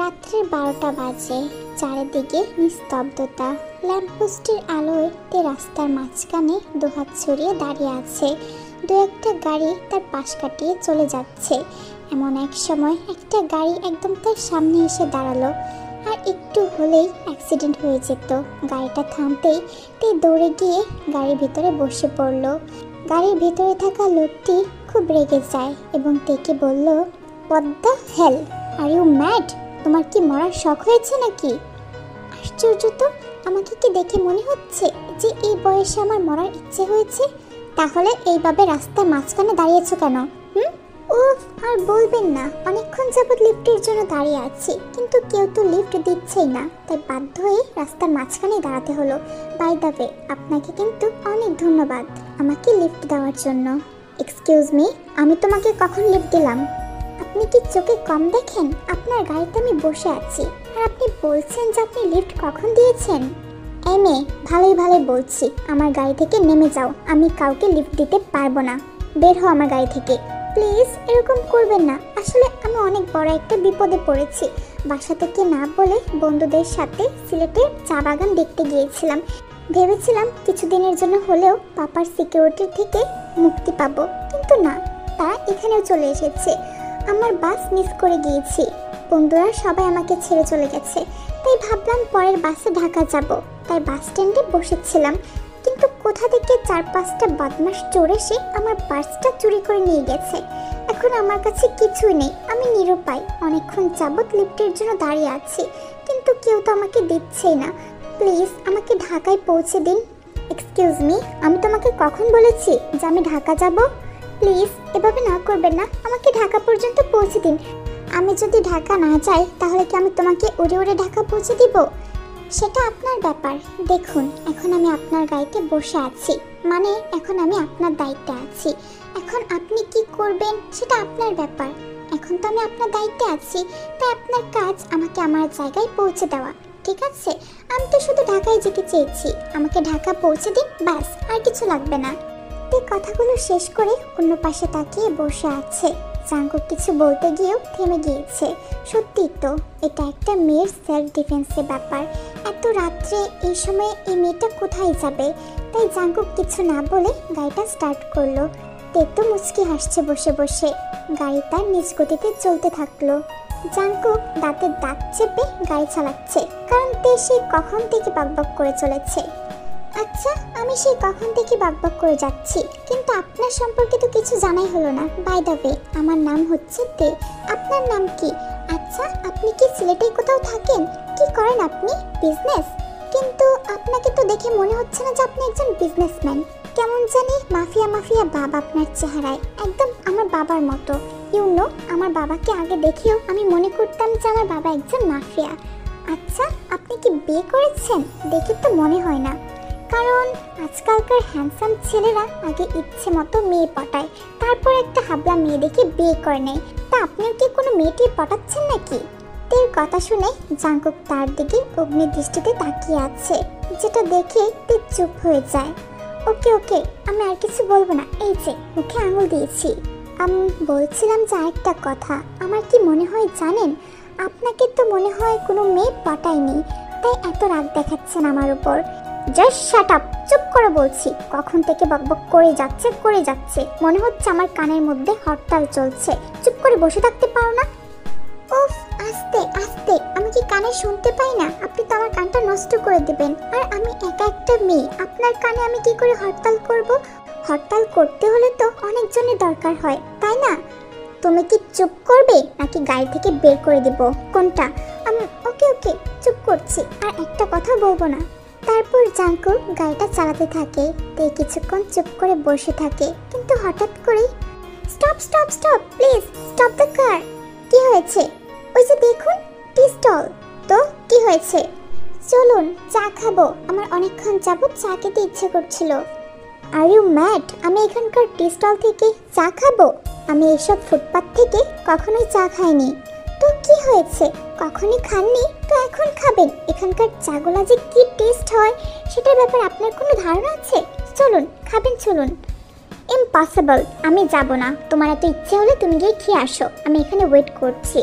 রাত্রি 12টা বাজে। চারিদিকে নিস্তব্ধতা। ল্যাম্পপোস্টের আলোয় রাস্তার মাঝখানে দুহাত ছড়িয়ে দাঁড়িয়ে আছে। দু একটা গাড়ি তার পাশ কাটিয়ে চলে যাচ্ছে। এমন এক সময় একটা গাড়ি একদম তার সামনে এসে দাঁড়ালো। আর একটু হলেই অ্যাক্সিডেন্ট হয়ে যেত। গাড়িটা থামতেই তে দৌড়ে গিয়ে গাড়ির ভিতরে বসে পড়ল। গাড়ির ভিতরে থাকা লোকটি খুব রেগে যায় এবং তেকে বলল, what the hell, are you mad? তোমার কি মরার শখ হয়েছে নাকি? আশ্চর্য তো, আমাকে কি দেখে মনে হচ্ছে যে এই বয়সে আমার মরার ইচ্ছে হয়েছে? তাহলে এইভাবে রাস্তার মাঝখানে দাঁড়িয়েছো কেন? উফ, আর বলবেন না, অনেকক্ষণ যাবৎ লিফটের জন্য দাঁড়িয়ে আছি, কিন্তু কেউ তো লিফট দিচ্ছেই না, তাই বাধ্য হয়ে রাস্তার মাঝখানে দাঁড়াতে হলো। বাই দ্য ওয়ে, আপনাকে কিন্তু অনেক ধন্যবাদ আমাকে লিফট দেওয়ার জন্য। এক্সকিউজ মি, আমি তোমাকে কখন লিফট দিলাম? আপনি কি চোখে কম দেখেন? আপনার গাড়িতে আমি বসে আছি আর আপনি বলছেন যে আপনি লিফট কখন দিয়েছেন? এই মেয়ে, ভালোই ভালোই বলছি, আমার গাড়ি থেকে নেমে যাও। আমি কাউকে লিফট দিতে পারবো না। বের হও আমার গাড়ি থেকে। প্লিজ এরকম করবেন না, আসলে আমি অনেক বড় একটা বিপদে পড়েছি। বাসা থেকে না বলে বন্ধুদের সাথে সিলেটের চা বাগান দেখতে গিয়েছিলাম। ভেবেছিলাম কিছুদিনের জন্য হলেও পাপার সিকিউরিটি থেকে মুক্তি পাবো, কিন্তু না, তারা এখানেও চলে এসেছে। আমার বাস মিস করে গিয়েছি। বন্ধুরা সবাই আমাকে ছেড়ে চলে গেছে, তাই ভাবলাম পরের বাসে ঢাকা যাব। তাই বাস স্ট্যান্ডে বসেছিলাম, কিন্তু কোথা থেকে 4-5টা বদমাশ চোর এসে আমার পার্সটা চুরি করে নিয়ে গেছে। এখন আমার কাছে কিছুই নেই, আমি নিরুপায়। অনেকক্ষণ যাবৎ লিফটের জন্য দাঁড়িয়ে আছি, কিন্তু কেউ তো আমাকে দিচ্ছেই না। প্লিজ আমাকে ঢাকায় পৌঁছে দিন। এক্সকিউজ মি, আমি তোমাকে কখন বলেছি যে আমি ঢাকা যাব? প্লিজ এভাবে না করবেন না, আমাকে ঢাকা পর্যন্ত পৌঁছে দিন। আমি যদি ঢাকা না যাই তাহলে কি আমি তোমাকে উড়ে উড়ে ঢাকা পৌঁছে দিব? সেটা আপনার ব্যাপার। দেখুন, এখন আমি আপনার গাড়িতে বসে আছি, মানে এখন আমি আপনার দায়িত্বে আছি। এখন আপনি কি করবেন সেটা আপনার ব্যাপার। এখন তো আমি আপনার দায়িত্বে আছি, তাই আপনার কাজ আমাকে আমার জায়গায় পৌঁছে দেওয়া, ঠিক আছে? আমি তো শুধু ঢাকায় যেতে চেয়েছি, আমাকে ঢাকা পৌঁছে দিন, ব্যাস, আর কিছু লাগবে না। এই কথাগুলো শেষ করে অন্য পাশে তাকিয়ে বসে আছে। জাঙ্কুক কিছু বলতে গিয়েও থেমে গিয়েছে। সত্যি তো, এটা একটা মেয়ের সেলফ ডিফেন্সের ব্যাপার। এত রাত্রে এই সময়ে এই মেয়েটা কোথায় যাবে? তাই জাঙ্কুক কিছু না বলে গাড়িটা স্টার্ট করলো। তে তো মুচকি হাসছে বসে বসে। গাড়ি তার নিজ গতিতে চলতে থাকলো। জাঙ্কুক দাঁতের দাঁত চেপে গাড়ি চালাচ্ছে, কারণ তে সেই কখন থেকে বকবক করে চলেছে। আচ্ছা, আমি সেই কখন থেকে বকবক করে যাচ্ছি, কিন্তু আপনার সম্পর্কে তো কিছু জানাই হলো না। বাই দ্য ওয়ে, আমার নাম হচ্ছে তে। আপনার নাম কি? আচ্ছা, আপনি কি সিলেটে কোথাও থাকেন? কি করেন আপনি? বিজনেস? কিন্তু আপনাকে তো দেখে মনে হচ্ছে না যে আপনি একজন বিজনেসম্যান। কেমন জানি মাফিয়া মাফিয়া ভাব আপনার চেহারায়, একদম আমার বাবার মতো। আমার বাবাকে আগে দেখেও আমি মনে করতাম যে আমার বাবা একজন মাফিয়া। আচ্ছা, আপনি কি বিয়ে করেছেন? দেখে তো মনে হয় না, কারণ আজকালকার হ্যান্ডসাম ছেলেরা আগে ইচ্ছে মতো মেয়ে পটায়, তারপর একটা হাবলা মেয়ে দেখে বিয়ে করে নেয়। তা আপনিও কি কোনো মেয়েটি পটাচ্ছেন নাকি? তের কথা শুনে জাঙ্কুক তার দিকে অগ্নি দৃষ্টিতে তাকিয়ে আছে, যেটা দেখে তে চুপ হয়ে যায়। ওকে ওকে, আমি আর কিছু বলবো না, এই যে মুখে আঙুল দিয়েছি। বলছিলাম যে আরেকটা কথা, আমার কি মনে হয় জানেন, আপনাকে তো মনে হয় কোনো মেয়ে পটায়নি, তাই এত রাগ দেখাচ্ছেন আমার উপর। জাস্ট শাট আপ, চুপ করে বলছি। কখন থেকে বকবক করে যাচ্ছে, মনে হচ্ছে আমার কানের মধ্যে হরতাল চলছে। চুপ করে বসে থাকতে পারো না? উফ, আস্তে আস্তে, আমি কি কানে শুনতে পাই না? আপনি তো আমার কানটা নষ্ট করে দিবেন। আর আমি একা একটা মেয়ে, আপনার কানে আমি কি করে হরতাল করব? হরতাল করতে হলে তো অনেকজনের দরকার হয়, তাই না? তুমি কি চুপ করবে নাকি গাড়ি থেকে বের করে দিব? কোনটা? ওকে ওকে, চুপ করছি, আর একটা কথা বলবো না। তারপর জাঙ্কুক গাড়িটা চালাতে থাকে। তে কিছুক্ষণ চুপ করে বসে থাকে, কিন্তু হঠাৎ করে stop stop stop, please stop the car. কি হয়েছে? ওই যে দেখুন, টি স্টল। তো কি হয়েছে? চলুন চা খাবো, আমার অনেকক্ষণ যাবত চা খেতে ইচ্ছে করছিল। Are you mad? আমি এখানকার টি স্টল থেকে চা খাবো? আমি এইসব ফুটপাত থেকে কখনোই চা খাইনি। তো কি হয়েছে? কখনই খাননি তো এখন খাবেন? এখানকার চাগুলা যে কি টেস্ট হয় সেটার ব্যাপারে আপনার কোনো ধারণা আছে? চলুন খাবেন, চলুন। ইম্পসিবল, আমি যাব না। তোমার এত ইচ্ছে হলে তুমি গিয়ে খেয়ে আসো, আমি এখানে ওয়েট করছি।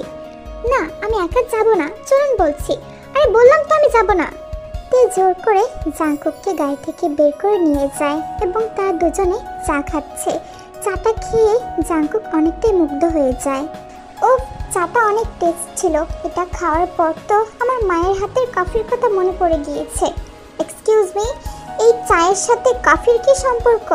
না, আমি একা যাব না, চলুন বলছি। আরে বললাম তো আমি যাব না। তে জোর করে জাংকুককে গাড়ি থেকে বের করে নিয়ে যায় এবং তারা দুজনে চা খাচ্ছে। চাটা খেয়ে জাংকুক অনেকটাই মুগ্ধ হয়ে যায়। ও, চাটা অনেক টেস্ট ছিল। এটা খাওয়ার পর তো আমার মায়ের হাতের কফির কথা মনে পড়ে গিয়েছে। এক্সকিউজ মি, এই চায়ের সাথে কফির কি সম্পর্ক?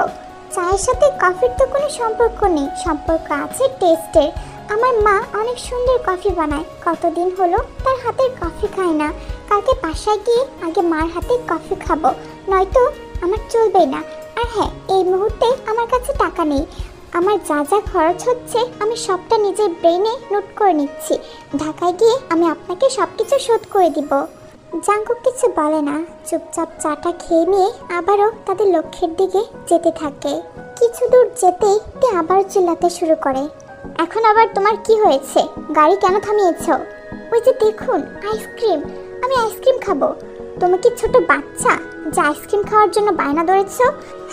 চায়ের সাথে কফির তো কোনো সম্পর্ক নেই, সম্পর্ক আছে টেস্টের। আমার মা অনেক সুন্দর কফি বানায়, কতদিন হলো তার হাতের কফি খাই না। কালকে বাসায় গিয়ে আগে মার হাতের কফি খাবো, নয়তো আমার চলবেই না। আর হ্যাঁ, এই মুহূর্তে আমার কাছে টাকা নেই। আমার যা যা খরচ হচ্ছে আমি সবটা নিজের ব্রেনে নোট করে নিচ্ছি। ঢাকায় গিয়ে আমি আপনাকে সব কিছু শোধ করে দিব। জাংকুক কিছু বলে না, চুপচাপ চাটা খেয়ে নিয়ে আবারও তাদের লক্ষ্যের দিকে যেতে থাকে। কিছু দূর যেতেই তে আবার চিল্লাতে শুরু করে। এখন আবার তোমার কি হয়েছে? গাড়ি কেন থামিয়েছ? ওই যে দেখুন, আইসক্রিম, আমি আইসক্রিম খাবো। তুমি কি ছোট বাচ্চা যে আইসক্রিম খাওয়ার জন্য বায়না ধরেছ?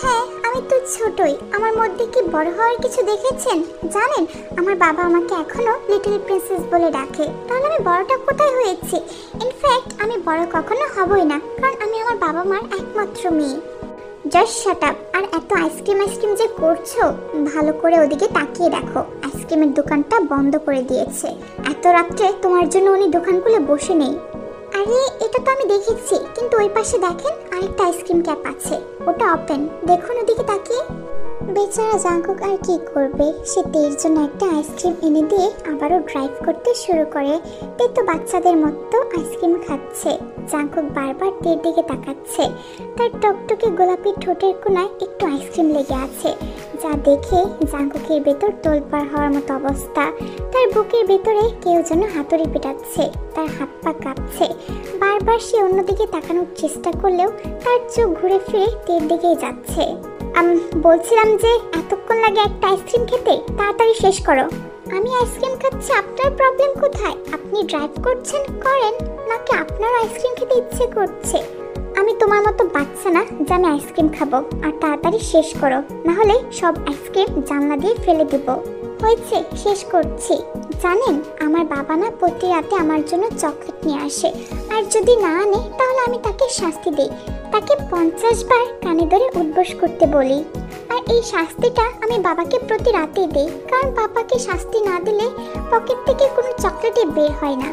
হ্যাঁ, আমি তো ছোটই, আমার মধ্যে কি বড় হওয়ার কিছু দেখেছেন? জানেন, আমার বাবা আমাকে এখনো লিটল প্রিন্সেস বলে ডাকে। তাহলে আমি বড়টা কোথায় হয়েছি? ইনফ্যাক্ট আমি বড় কখনো হবই না, কারণ আমি আমার বাবা মার একমাত্র মেয়ে। Just shut up. আর এত আইসক্রিম যে করছো, ভালো করে ওদিকে তাকিয়ে দেখো, আইসক্রিমের দোকানটা বন্ধ করে দিয়েছে। এত রাত্রে তোমার জন্য উনি দোকান খুলে বসে নেই। আরে এটা তো আমি দেখেছি, কিন্তু ওই পাশে দেখেন আরেকটা আইসক্রিম ক্যাপ আছে, ওটা ওপেন, দেখুন ওদিকে তাকিয়ে। বেচারা জাংকুক আর কি করবে, সে তের জন্য একটা আইসক্রিম এনে দিয়ে আবারও ড্রাইভ করতে শুরু করে। তে তো বাচ্চাদের মতো আইসক্রিম খাচ্ছে। জাংকুক বারবার তের দিকে তাকাচ্ছে। তার টকটকে গোলাপি ঠোঁটের কোনায় একটু আইসক্রিম লেগে আছে, যা দেখে জাংকুকের ভেতর তোলপাড় হওয়ার মতো অবস্থা। তার বুকের ভেতরে কেউ যেন হাতুড়ি পেটাচ্ছে, তার হাত পা কাঁপছে। বারবার সে অন্যদিকে তাকানোর চেষ্টা করলেও তার চোখ ঘুরে ফিরে তের দিকেই যাচ্ছে। বলছিলাম যে এতক্ষণ লাগে একটা আইসক্রিম খেতে, তাড়াতাড়ি শেষ করো। আমি আইসক্রিম খাচ্ছি, আপনার প্রবলেম কোথায়? আপনি ড্রাইভ করছেন করেন, নাকি আপনার আইসক্রিম খেতে ইচ্ছে করছে? আমি তোমার মতো বাচ্চা না যে আমি আইসক্রিম খাবো। আর তাড়াতাড়ি শেষ করো, না হলে সব আইসক্রিম জানলা দিয়ে ফেলে দিব। হয়েছে, শেষ করছি। জানেন, আমার বাবা না প্রতি রাতে আমার জন্য চকলেট নিয়ে আসে, আর যদি না আনে তাহলে আমি তাকে শাস্তি দিই। তাকে 50 বার কানে ধরে উঠবোস করতে বলি। আর এই শাস্তিটা আমি বাবাকে প্রতি রাতেই দিই, কারণ বাবাকে শাস্তি না দিলে পকেট থেকে কোনো চকলেটই বের হয় না।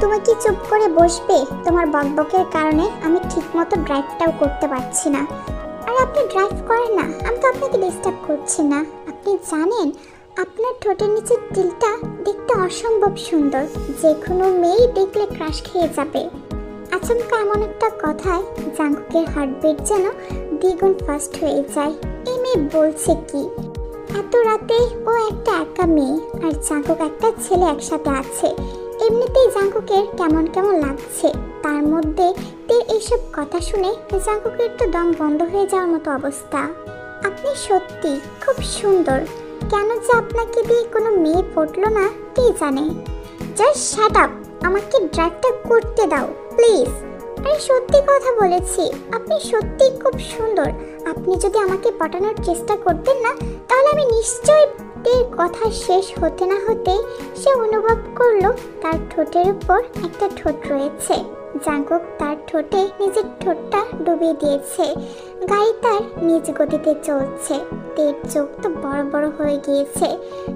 তুমি কি চুপ করে বসবে? তোমার বকবকের কারণে আমি ঠিকমতো ড্রাইভটাও করতে পারছি না। আর আপনি ড্রাইভ করেন না, আমি তো আপনাকে ডিস্টার্ব করছি না। আপনি জানেন, আপনার ঠোঁটের নিচের তিলটা দেখতে অসম্ভব সুন্দর, যে কোনো মেয়েই দেখলে ক্রাশ খেয়ে যাবে। আচমকা এমন একটা কথায় জাংকুকের হার্টবিট যেন দ্বিগুণ ফাস্ট হয়ে যায়। এই মেয়ে বলছে কি? এত রাতে ও একটা একা মেয়ে, আর জাংকুক একটা ছেলে একসাথে আছে। এমনিতেই জাংকুকের কেমন কেমন লাগছে, তার মধ্যে তের এইসব কথা শুনে জাংকুকের তো দম বন্ধ হয়ে যাওয়ার মতো অবস্থা। আপনি সত্যি খুব সুন্দর, কেন যে আপনাকে দিয়ে কোনো মেয়ে পটলো না কে জানে। জাস্ট শাট আপ, আমাকে ড্রাইভটা করতে দাও প্লিজ। আরে সত্যি কথা বলেছি, আপনি সত্যি খুব সুন্দর। আপনি যদি আমাকে পটানোর চেষ্টা করতেন না, তাহলে আমি নিশ্চয়ই। তের কথা শেষ হতে না হতে সে অনুভব করলো তার ঠোঁটের উপর একটা ঠোঁট রয়েছে। জাংকুক তার ঠোঁটে নিজের ঠোঁটটা ডুবিয়ে দিয়েছে। গাড়ি তার নিজ গতিতে চলছে। তের চোখ তো বড় বড় হয়ে গিয়েছে।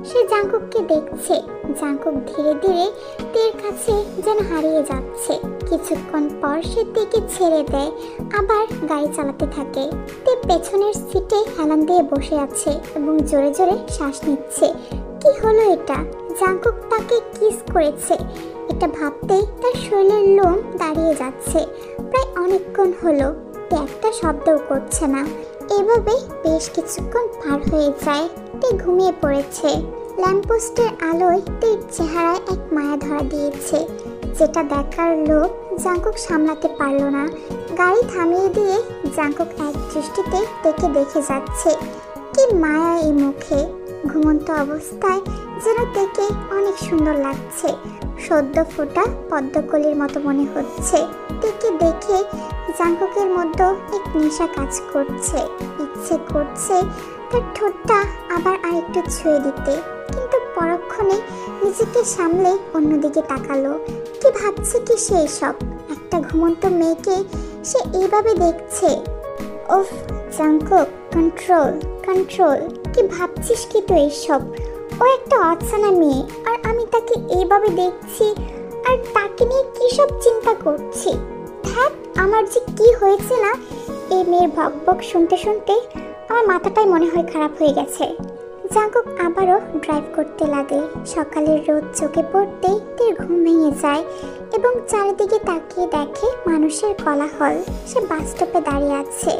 সে জাংকুককে দেখছে। জাংকুক ধীরে ধীরে তের কাছে যেন হারিয়ে যাচ্ছে। কিছুক্ষণ পর সে তেকে ছেড়ে দেয়, আবার গাড়ি চালাতে থাকে। তে পেছনের সিটে হেলান দিয়ে বসে আছে এবং জোরে জোরে শ্বাস নিচ্ছে। কি হলো এটা? জাংকুক তাকে কিস করেছে, এটা ভাবতেই তার শরীরের লোম দাঁড়িয়ে যাচ্ছে। প্রায় অনেকক্ষণ হলো, তে একটা শব্দও করছে না। এভাবে বেশ কিছুক্ষণ পার হয়ে যায়। তে ঘুমিয়ে পড়েছে। ল্যাম্পপোস্টের আলোয় তের চেহারায় এক মায়া ধরা দিয়েছে, যেটা দেখার লোভ জাংকুক সামলাতে পারল না। গাড়ি থামিয়ে দিয়ে জাংকুক এক দৃষ্টিতে তেকে দেখে যাচ্ছে। কি মায়া এই মুখে! ঘুমন্ত অবস্থায় যেন তেকে অনেক সুন্দর লাগছে। সদ্য ফোটা পদ্মকলির মতো মনে হচ্ছে। তেকে দেখে জাংকুকের মধ্যে এক নেশা কাজ করছে। ইচ্ছে করছে তার ঠোঁটটা আবার আরেকটু ছুঁয়ে দিতে, কিন্তু পরক্ষণে নিজেকে সামলে অন্যদিকে তাকালো। কি ভাবছে কি সে সব? একটা ঘুমন্ত মেয়েকে সে এইভাবে দেখছে। ওফ জাঙ্কুক, কন্ট্রোল কন্ট্রোল। কি ভাবছিস কি তুই এইসব? ও একটা অচেনা মেয়ে, আর আমি তাকে এইভাবে দেখছি আর তাকে নিয়ে কি সব চিন্তা করছি। হ্যাঁ, আমার যে কি হয়েছে না, এই মেয়ের ভক ভক শুনতে শুনতে আমার মাথাটাই মনে হয় খারাপ হয়ে গেছে। জাঙ্কুক আবারও ড্রাইভ করতে লাগে। সকালের রোদ চোখে পড়তেই তার ঘুম ভেঙে যায় এবং চারিদিকে তাকিয়ে দেখে মানুষের কোলাহল। সে বাস স্টপে দাঁড়িয়ে আছে।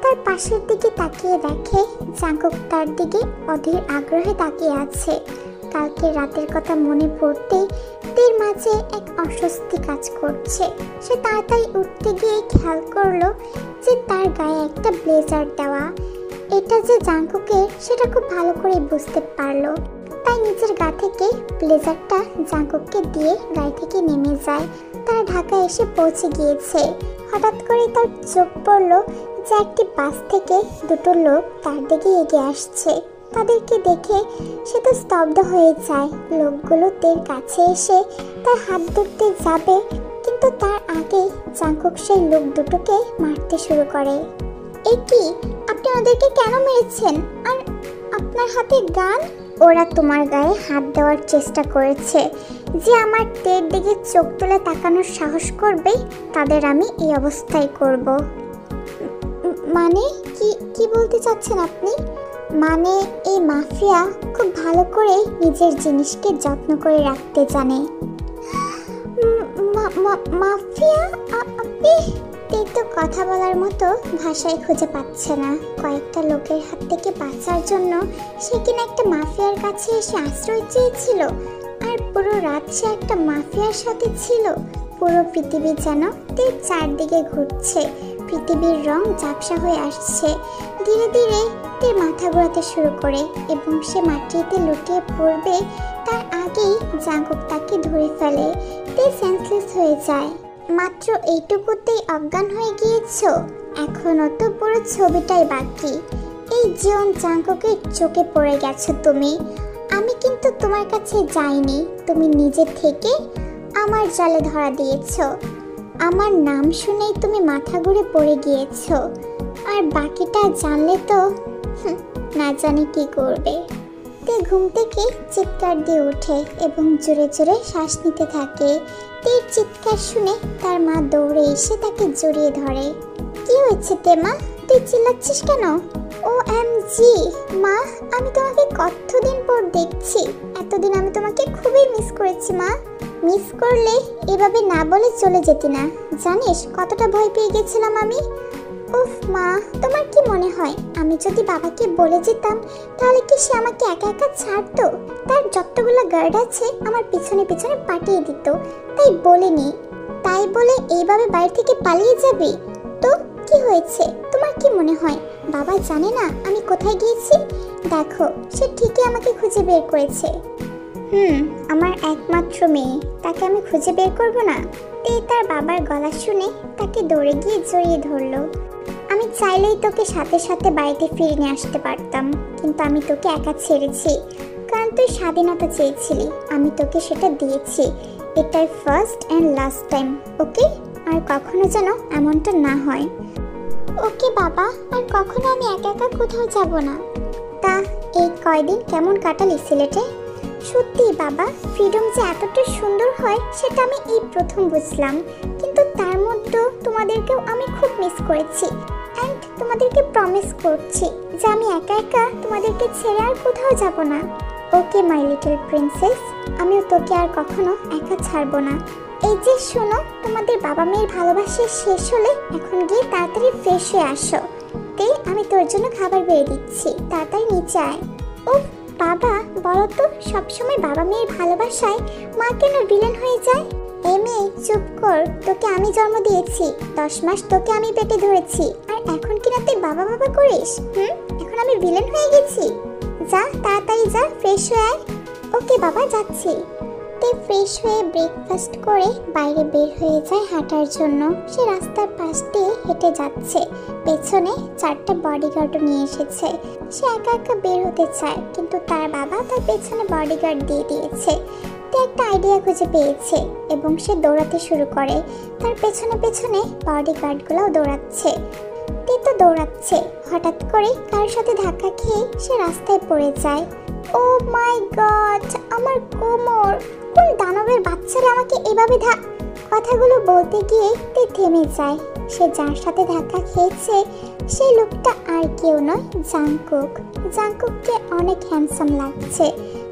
তার পাশের দিকে তাকিয়ে দেখে জাঙ্কুক তার দিকে অধীর আগ্রহে তাকিয়ে আছে। কালকে রাতের কথা মনে পড়তেই তার মাঝে এক অস্বস্তি কাজ করছে। সে তাড়াতাড়ি উঠতে গিয়ে খেয়াল করলো যে তার গায়ে একটা ব্লেজার দেওয়া। এটা যে জাঙ্কুকের সেটা খুব ভালো করে বুঝতে পারলো। তাই নিজের গা থেকে ব্লেজারটা জাঙ্কুককে দিয়ে গাড়ি থেকে নেমে যায়। তারা ঢাকায় এসে পৌঁছে গিয়েছে। হঠাৎ করে তার চোখ পড়লো যে একটি বাস থেকে দুটো লোক তার দিকে এগিয়ে আসছে। তাদেরকে দেখে সে তো স্তব্ধ হয়ে যায়। লোকগুলো তার কাছে এসে তার হাত ধরতে যাবে, কিন্তু তার আগে জাঙ্কুক সেই লোক দুটোকে মারতে শুরু করে। এ কি, আপনি ওদেরকে কেন মেরেছেন? আর আপনার হাতে গান? ওরা তোমার গায়ে হাত দেওয়ার চেষ্টা করেছে। যে আমার তের দিকে চোখ তুলে তাকানোর সাহস করবে তাদের আমি এই অবস্থায় করব। মানে কি কি বলতে চাচ্ছেন আপনি? মানে এই মাফিয়া খুব ভালো করে নিজের জিনিসকে যত্ন করে রাখতে জানে। মাফিয়া? আপনি? তো কথা বলার মতো ভাষায় খুঁজে পাচ্ছে না। কয়েকটা লোকের হাত থেকে বাঁচার জন্য সে কিনা একটা মাফিয়ার কাছে এসে আশ্রয় চেয়েছিল, আর পুরো রাত সে একটা মাফিয়ার সাথে ছিল। পুরো পৃথিবী যেন তার চারদিকে ঘুরছে। পৃথিবীর রং ঝাপসা হয়ে আসছে। ধীরে ধীরে তার মাথা ঘোরাতে শুরু করে এবং সে মাটিতে লুটিয়ে পড়বে তার আগেই জাঙ্কুক তাকে ধরে ফেলে। তে সেন্সলেস হয়ে যায়। মাত্র এইটুকুতেই অজ্ঞান হয়ে গিয়েছো? এখনো তো পুরো ছবিটাই বাকি। এই জীবন জাঙ্কুকের চোখে পড়ে গেছো তুমি। আমি কিন্তু তোমার কাছে যাইনি, তুমি নিজে থেকে আমার জালে ধরা দিয়েছো। আমার নাম শুনেই তুমি মাথা ঘুরে পড়ে গিয়েছো, আর বাকিটা জানলে তো না জানি কি করবে। তে ঘুম থেকে চিৎকার দিয়ে ওঠে এবং জোরে জোরে শ্বাস নিতে থাকে। তের চিৎকার শুনে তার মা দৌড়ে এসে তাকে জড়িয়ে ধরে। কি হয়েছে তে মা, তুই চিল্লাচ্ছিস কেন? OMG মা, আমি তোমাকে কতদিন পর দেখছি। এতদিন আমি তোমাকে খুবই মিস করেছি মা। মিস করলে এভাবে না বলে চলে যেতি না। জানিস কতটা ভয় পেয়ে গেছিলাম আমি। উফ মা, তোমার কি মনে হয় আমি যদি বাবাকে বলে যেতাম তাহলে কি সে আমাকে একা একা ছাড়তো? তার যতগুলো গার্ড আছে আমার পিছনে পিছনে পাঠিয়ে দিত। তাই বলিনি। তাই বলে এইভাবে বাড়ি থেকে পালিয়ে যাবি? তো কি হয়েছে? তোমার কি মনে হয় বাবা জানে না আমি কোথায় গিয়েছি? দেখো, সে ঠিকই আমাকে খুঁজে বের করেছে। আমার একমাত্র মেয়ে, তাকে আমি খুঁজে বের করব না? তে তার বাবার গলা শুনে তাকে দৌড়ে গিয়ে জড়িয়ে ধরলো। আমি চাইলেই তোকে সাথে সাথে বাড়িতে ফিরে নিয়ে আসতে পারতাম, কিন্তু আমি তোকে একা ছেড়েছি কারণ তুই স্বাধীনতা চেয়েছিলি। আমি তোকে সেটা দিয়েছি। এটাই ফার্স্ট অ্যান্ড লাস্ট টাইম, ওকে? আর কখনো যেন এমনটা না হয়। ওকে বাবা, আর কখনো আমি একা একা কোথাও যাব না। তা এই কয়দিন কেমন কাটালি সিলেটে? সত্যি বাবা, ফ্রিডম যে এতটা সুন্দর হয় সেটা আমি এই প্রথম বুঝলাম। কিন্তু তার মধ্যেও তোমাদেরকেও আমি খুব মিস করেছি। অ্যান্ড তোমাদেরকে প্রমিস করছি যে আমি একা একা তোমাদেরকে ছেড়ে আর কোথাও যাব না। ওকে মাই লিটল প্রিন্সেস, আমিও তোকে আর কখনো একা ছাড়বো না। এই যে শোনো, তোমাদের বাবা মেয়ের ভালোবাসা শেষ হলে এখন গিয়ে তাড়াতাড়ি ফ্রেশ হয়ে আসো। তে আমি তোর জন্য খাবার বেড়ে দিচ্ছি, তাড়াতাড়ি নিচে আয়। ও বাবা, বলো তো সবসময় বাবা মেয়ের ভালোবাসায় মা কেন ভিলেন হয়ে যায়? এই মেয়ে চুপ কর, তোকে আমি জন্ম দিয়েছি, 10 মাস তোকে আমি পেটে ধরেছি, আর এখন কিনা তুই বাবা বাবা করিস? এখন আমি ভিলেন হয়ে গেছি? যা তাড়াতাড়ি যা, ফ্রেশ হয়ে আয়। ওকে বাবা, যাচ্ছি। তে ফ্রেশ হয়ে ব্রেকফাস্ট করে বাইরে বের হয়ে যায় হাঁটার জন্য। সে রাস্তার পাশ দিয়ে হেঁটে যাচ্ছে, পেছনে 4টা বডিগার্ডও নিয়ে এসেছে। সে একা একা বের হতে চায়, কিন্তু তার বাবা তার পেছনে বডিগার্ড দিয়ে দিয়েছে। তে একটা আইডিয়া খুঁজে পেয়েছে এবং সে দৌড়াতে শুরু করে। তার পেছনে পেছনে বডিগার্ডগুলোও দৌড়াচ্ছে। তে তো দৌড়াচ্ছে, হঠাৎ করে কারোর সাথে ধাক্কা খেয়ে সে রাস্তায় পড়ে যায়। ও মাই গড, আমার কোমর! কোন দানবের বাচ্চারা আমাকে এভাবে কথাগুলো বলতে গিয়ে তে থেমে যায়। সে যার সাথে ধাক্কা খেয়েছে সেই লোকটা আর কেউ নয়, জাংকুক। জাংকুককে অনেক হ্যান্ডসাম লাগছে।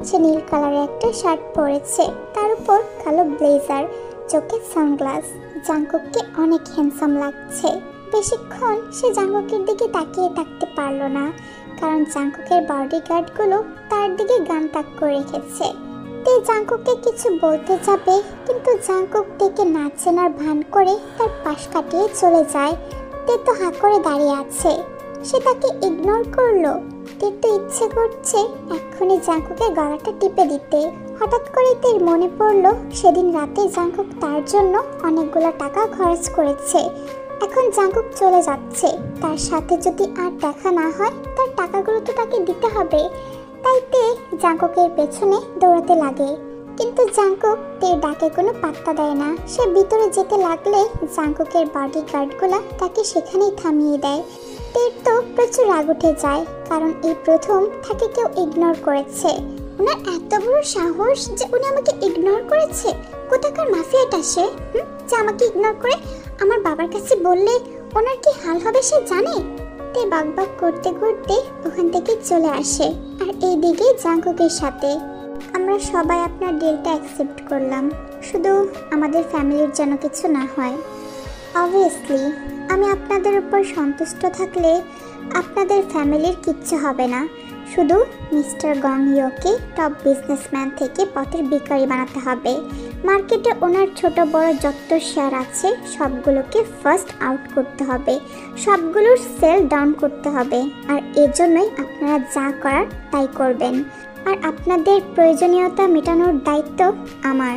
সে নীল কালারের একটা শার্ট পরেছে, তার উপর কালো ব্লেজার, চোখে সানগ্লাস। জাংকুককে অনেক হ্যান্ডসাম লাগছে। বেশিক্ষণ সে জাংকুকের দিকে তাকিয়ে থাকতে পারলো না, কারণ জাংকুকের বডিগার্ডগুলো তার দিকে গান তাক করে রেখেছে। তে জাংকুককে কিছু বলতে যাবে, কিন্তু জাংকুক তেকে না চেনার ভান করে তার পাশ কাটিয়ে চলে যায়। তে তো হাঁ করে দাঁড়িয়ে আছে, সে তাকে ইগনোর করলো। তের তো ইচ্ছে করছে এক্ষুনি জাংকুকের গলাটা টিপে দিতে। হঠাৎ করে তের মনে পড়লো সেদিন রাতে জাংকুক তার জন্য অনেকগুলো টাকা খরচ করেছে। এখন জাংকুক চলে যাচ্ছে, তার সাথে যদি আর দেখা না হয় তার টাকাগুলো তো তাকে দিতে হবে। তাই তে জাংকুকের পেছনে দৌড়াতে লাগে, কিন্তু জাংকুক তের ডাকে কোনো পাত্তা দেয় না। সে ভিতরে যেতে লাগলে জাংকুকের বডিগার্ডগুলো তাকে সেখানেই থামিয়ে দেয়। তের তো প্রচুর রাগ উঠে যায়, কারণ এই প্রথম তাকে কেউ ইগনোর করেছে। ওনার এত বড় সাহস যে উনি আমাকে ইগনোর করেছে! কোথাকার মাফিয়াটা সে, যে আমাকে ইগনোর করে আমার বাবার কাছে বললে ওনার কি হাল হবে সে জানে। তে বাকবাক করতে করতে ওখান থেকে চলে আসে, আর এইদিকে জাংকুকের সাথে। আমরা সবাই আপনার ডিলটা অ্যাকসেপ্ট করলাম, শুধু আমাদের ফ্যামিলির যেন কিছু না হয়। অবভিয়াসলি আমি আপনাদের উপর সন্তুষ্ট থাকলে আপনাদের ফ্যামিলির কিচ্ছু হবে না। শুধু মিস্টার গংইয়োকে টপ বিজনেসম্যান থেকে পথের ভিখারি বানাতে হবে। মার্কেটে ওনার ছোট বড় যত শেয়ার আছে সবগুলোকে ফার্স্ট আউট করতে হবে, সবগুলোর সেল ডাউন করতে হবে। আর এজন্যই আপনারা যা করার তাই করবেন, আর আপনাদের প্রয়োজনীয়তা মেটানোর দায়িত্ব আমার।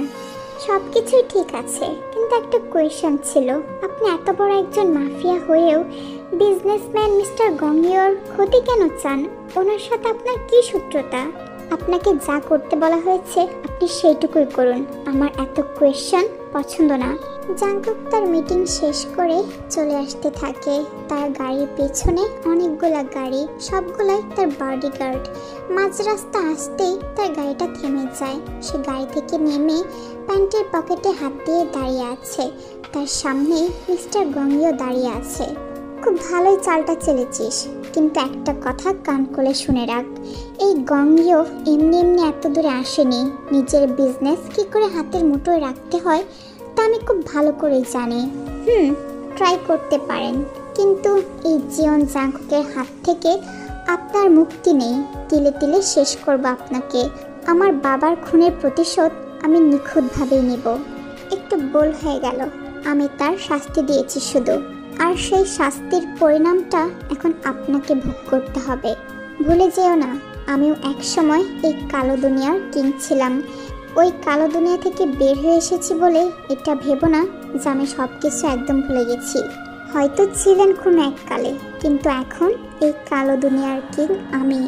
সব কিছুই ঠিক আছে, কিন্তু একটা কোয়েশ্চেন ছিল, আপনি এত বড় একজন মাফিয়া হয়েও বিজনেসম্যান মিস্টার গংইয়োর ক্ষতি কেন চান? ওনার সাথে আপনার কি সূত্রতা? আপনাকে যা করতে বলা হয়েছে আপনি সেইটুকুই করুন, আমার এত কোয়েশ্চেন পছন্দ না। জাংকুক তার মিটিং শেষ করে চলে আসতে থাকে। তার গাড়ির পেছনে অনেকগুলা গাড়ি, সবগুলাই তার বডিগার্ড। মাঝ রাস্তা আসতেই তার গাড়িটা থেমে যায়। সে গাড়ি থেকে নেমে প্যান্টের পকেটে হাত দিয়ে দাঁড়িয়ে আছে। তার সামনে মিস্টার গংইয়ো দাঁড়িয়ে আছে। খুব ভালোই চালটা চেলেছিস, কিন্তু একটা কথা কান খুলে শুনে রাখ, এই গংইয়ো এমনি এমনি এত দূরে আসেনি। নিজের বিজনেস কি করে হাতের মুঠোয় রাখতে হয় তা আমি খুব ভালো করেই জানি। ট্রাই করতে পারেন, কিন্তু এই জিয়ন জাংকুকের হাত থেকে আপনার মুক্তি নেই। তিলে তিলে শেষ করব আপনাকে। আমার বাবার খুনের প্রতিশোধ আমি নিখুঁতভাবেই নেব। একটু ভুল হয়ে গেল, আমি তার শাস্তি দিয়েছি শুধু, আর সেই শাস্তির পরিণামটা এখন আপনাকে ভোগ করতে হবে। ভুলে যেও না, আমিও একসময় এই কালো দুনিয়ার কিং ছিলাম। ওই কালো দুনিয়া থেকে বের হয়ে এসেছি বলে এটা ভেবো না যে আমি সব কিছু একদম ভুলে গেছি। হয়তো ছিলেন কোনো এককালে, কিন্তু এখন এই কালো দুনিয়ার কিং আমি।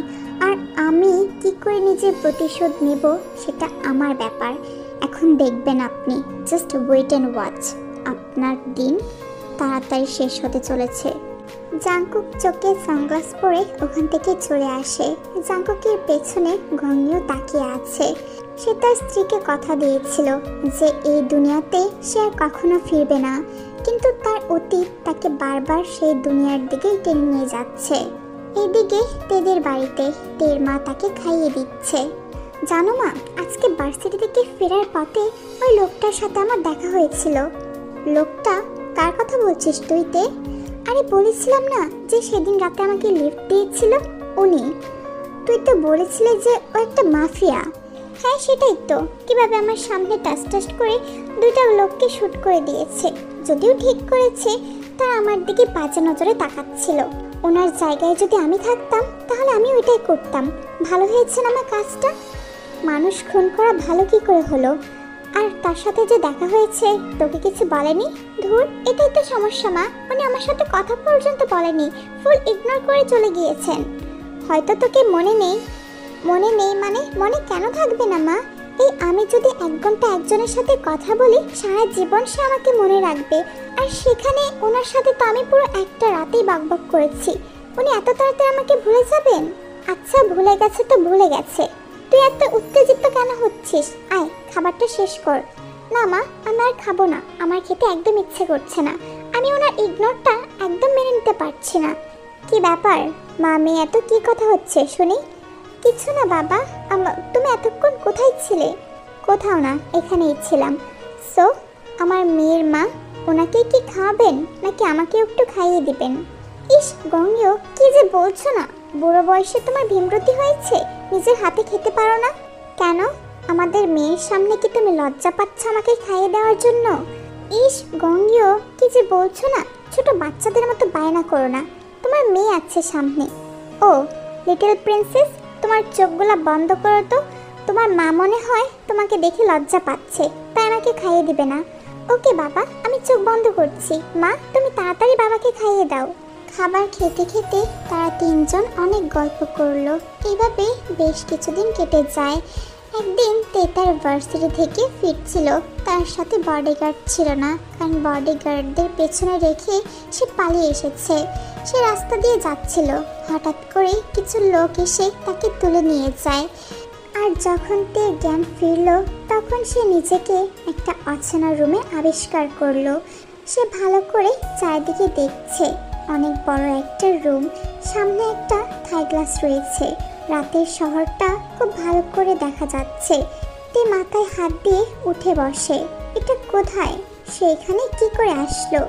আর আমি কি করে নিজের প্রতিশোধ নেব সেটা আমার ব্যাপার। এখন দেখবেন আপনি, জাস্ট ওয়েট অ্যান্ড ওয়াচ। আপনার দিন তাড়াতাড়ি শেষ হতে চলেছে। জাংকুক চোখে সানগ্লাস পরে ওখান থেকে চলে আসে। জাংকুকের পেছনে গংইয়ো তাকিয়ে আছে। সে তার স্ত্রীকে কথা দিয়েছিল যে এই দুনিয়াতে সে আর কখনো ফিরবে না, কিন্তু তার অতীত তাকে বারবার সেই দুনিয়ার দিকেই টেনে নিয়ে যাচ্ছে। এদিকে তেদের বাড়িতে তের মা তাকে খাইয়ে দিচ্ছে। জানো মা, আজকে ভার্সিটি থেকে ফেরার পথে ওই লোকটার সাথে আমার দেখা হয়েছিল। লোকটা? কার কথা বলছিস তুই তে? আরে বলেছিলাম না যে সেদিন রাতে আমাকে লিফট দিয়েছিল, উনি। তুই তো বলেছিলি যে ও একটা মাফিয়া। হ্যাঁ সেটাই তো, কিভাবে আমার সামনে টাস্ট করে দুইটা লোককে শ্যুট করে দিয়েছে। যদিও ঠিক করেছে, তা আমার দিকে বাজে নজরে তাকাচ্ছিল। ওনার জায়গায় যদি আমি থাকতাম তাহলে আমি ওইটাই করতাম। ভালো হয়েছে না আমার কাজটা? মানুষ খুন করা ভালো কি করে হলো? আর তার সাথে যে দেখা হয়েছে তোকে কিছু বলেনি? ধুর, এটাই তো সমস্যা মা, উনি আমার সাথে কথা পর্যন্ত বলেনি, ফুল ইগনোর করে চলে গিয়েছেন। হয়তো তোকে মনে নেই। মনে নেই মানে? মনে কেন থাকবে না মা? এই আমি যদি 1 ঘন্টা একজনের সাথে কথা বলি, সারা জীবন সে আমাকে মনে রাখবে। আর সেখানে ওনার সাথে তো আমি পুরো একটা রাতেই বকবক করেছি, উনি এত তাড়াতাড়ি আমাকে ভুলে যাবেন? আচ্ছা, ভুলে গেছে তো ভুলে গেছে, তুই এত উত্তেজিত কেন হচ্ছিস? আয়, খাবারটা শেষ কর। না মা, আমি আর খাবো না, আমার খেতে একদম ইচ্ছে করছে না। আমি ওনার ইগনোরটা একদম মেনে নিতে পারছি না। কি ব্যাপার মা, মেয়ে এত কি কথা হচ্ছে শুনি? কিছু না বাবা, তুমি এতক্ষণ কোথায় ছিলে? কোথাও না, এখানেই ছিলাম। সো আমার মেয়ের মা, ওনাকে কি খাওয়াবেন নাকি আমাকে একটু খাইয়ে দিবেন? ইস গঙ্গেয়, কি যে বলছো না, বুড়ো বয়সে তোমার ভীমরতি হয়েছে, নিজের হাতে খেতে পারো না কেন? আমাদের মেয়ের সামনে কি তুমি লজ্জা পাচ্ছ আমাকে খাইয়ে দেওয়ার জন্য? ইস গঙ্গেয়, কি যে বলছো না, ছোট বাচ্চাদের মতো বায়না করো না, তোমার মেয়ে আছে সামনে। ও লিটল প্রিন্সেস, তোমার চোখগুলা বন্ধ করো তো, তোমার মা মনে হয় তোমাকে দেখে লজ্জা পাচ্ছে, তাই আমাকে খাইয়ে দিবে না। ওকে বাবা, আমি চোখ বন্ধ করছি। মা, তুমি তাড়াতাড়ি বাবাকে খাইয়ে দাও। খাবার খেতে খেতে তারা 3 জন অনেক গল্প করলো। এইভাবে বেশ কিছুদিন কেটে যায়। একদিন তে তার ভার্সিটি থেকে ফিরছিল, তার সাথে বডিগার্ড ছিল না, কারণ বডিগার্ডদের পেছনে রেখে সে পালিয়ে এসেছে। সে রাস্তা দিয়ে যাচ্ছিল, হঠাৎ করে কিছু লোক এসে তাকে তুলে নিয়ে যায়। আর যখন তে জ্ঞান ফিরল, তখন সে নিজেকে একটা অচেনা রুমে আবিষ্কার করলো। সে ভালো করে চারিদিকে দেখছে, অনেক বড় একটা রুম, সামনে একটা থাই গ্লাস রয়েছে। রাতের শহরটা খুব ভালো করে দেখা যাচ্ছে। তে মাথায় হাত দিয়ে উঠে বসে। এটা কোথায়? সে এখানে কি করে আসলো?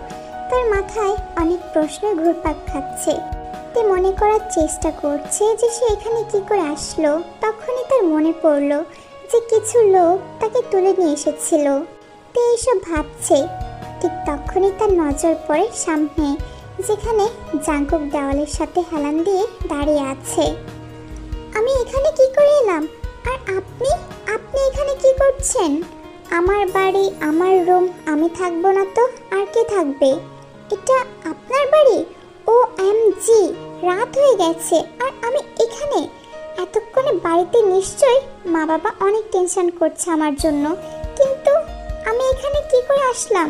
তার মাথায় অনেক প্রশ্ন ঘুরপাক খাচ্ছে। তে মনে করার চেষ্টা করছে যে সে এখানে কি করে আসলো। তখনই তার মনে পড়লো যে কিছু লোক তাকে তুলে নিয়ে এসেছিল। তে এইসব ভাবছে, ঠিক তখনই তার নজর পড়ে সামনে, যেখানে জাঙ্কুক দেওয়ালের সাথে হেলান দিয়ে দাঁড়িয়ে আছে। আমি এখানে কি করে এলাম? আর আপনি আপনি এখানে কি করছেন? আমার বাড়ি, আমার রুম, আমি থাকবো না তো আর কে থাকবে? এটা আপনার বাড়ি? ও এম জি, রাত হয়ে গেছে আর আমি এখানে। এতক্ষণে বাড়িতে নিশ্চয়ই মা বাবা অনেক টেনশন করছে আমার জন্য, কিন্তু আমি এখানে কি করে আসলাম?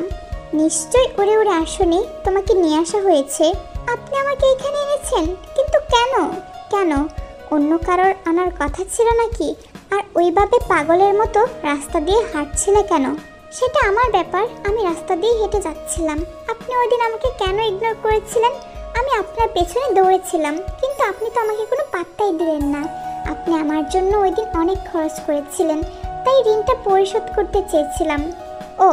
নিশ্চয়ই উড়ে উড়ে আসুনি, তোমাকে নিয়ে আসা হয়েছে। আপনি আমাকে এখানে এনেছেন, কিন্তু কেন? কেন অন্য কারোর আনার কথা ছিল নাকি? আর ওইভাবে পাগলের মতো রাস্তা দিয়ে হাঁটছিলে কেন? সেটা আমার ব্যাপার, আমি রাস্তা দিয়ে হেঁটে যাচ্ছিলাম। আপনি ওই দিন আমাকে কেন ইগনোর করেছিলেন? আমি আপনার পেছনে দৌড়েছিলাম, কিন্তু আপনি তো আমাকে কোনো পাত্তাই দিলেন না। আপনি আমার জন্য ওই দিন অনেক খরচ করেছিলেন, তাই ঋণটা পরিশোধ করতে চেয়েছিলাম। ও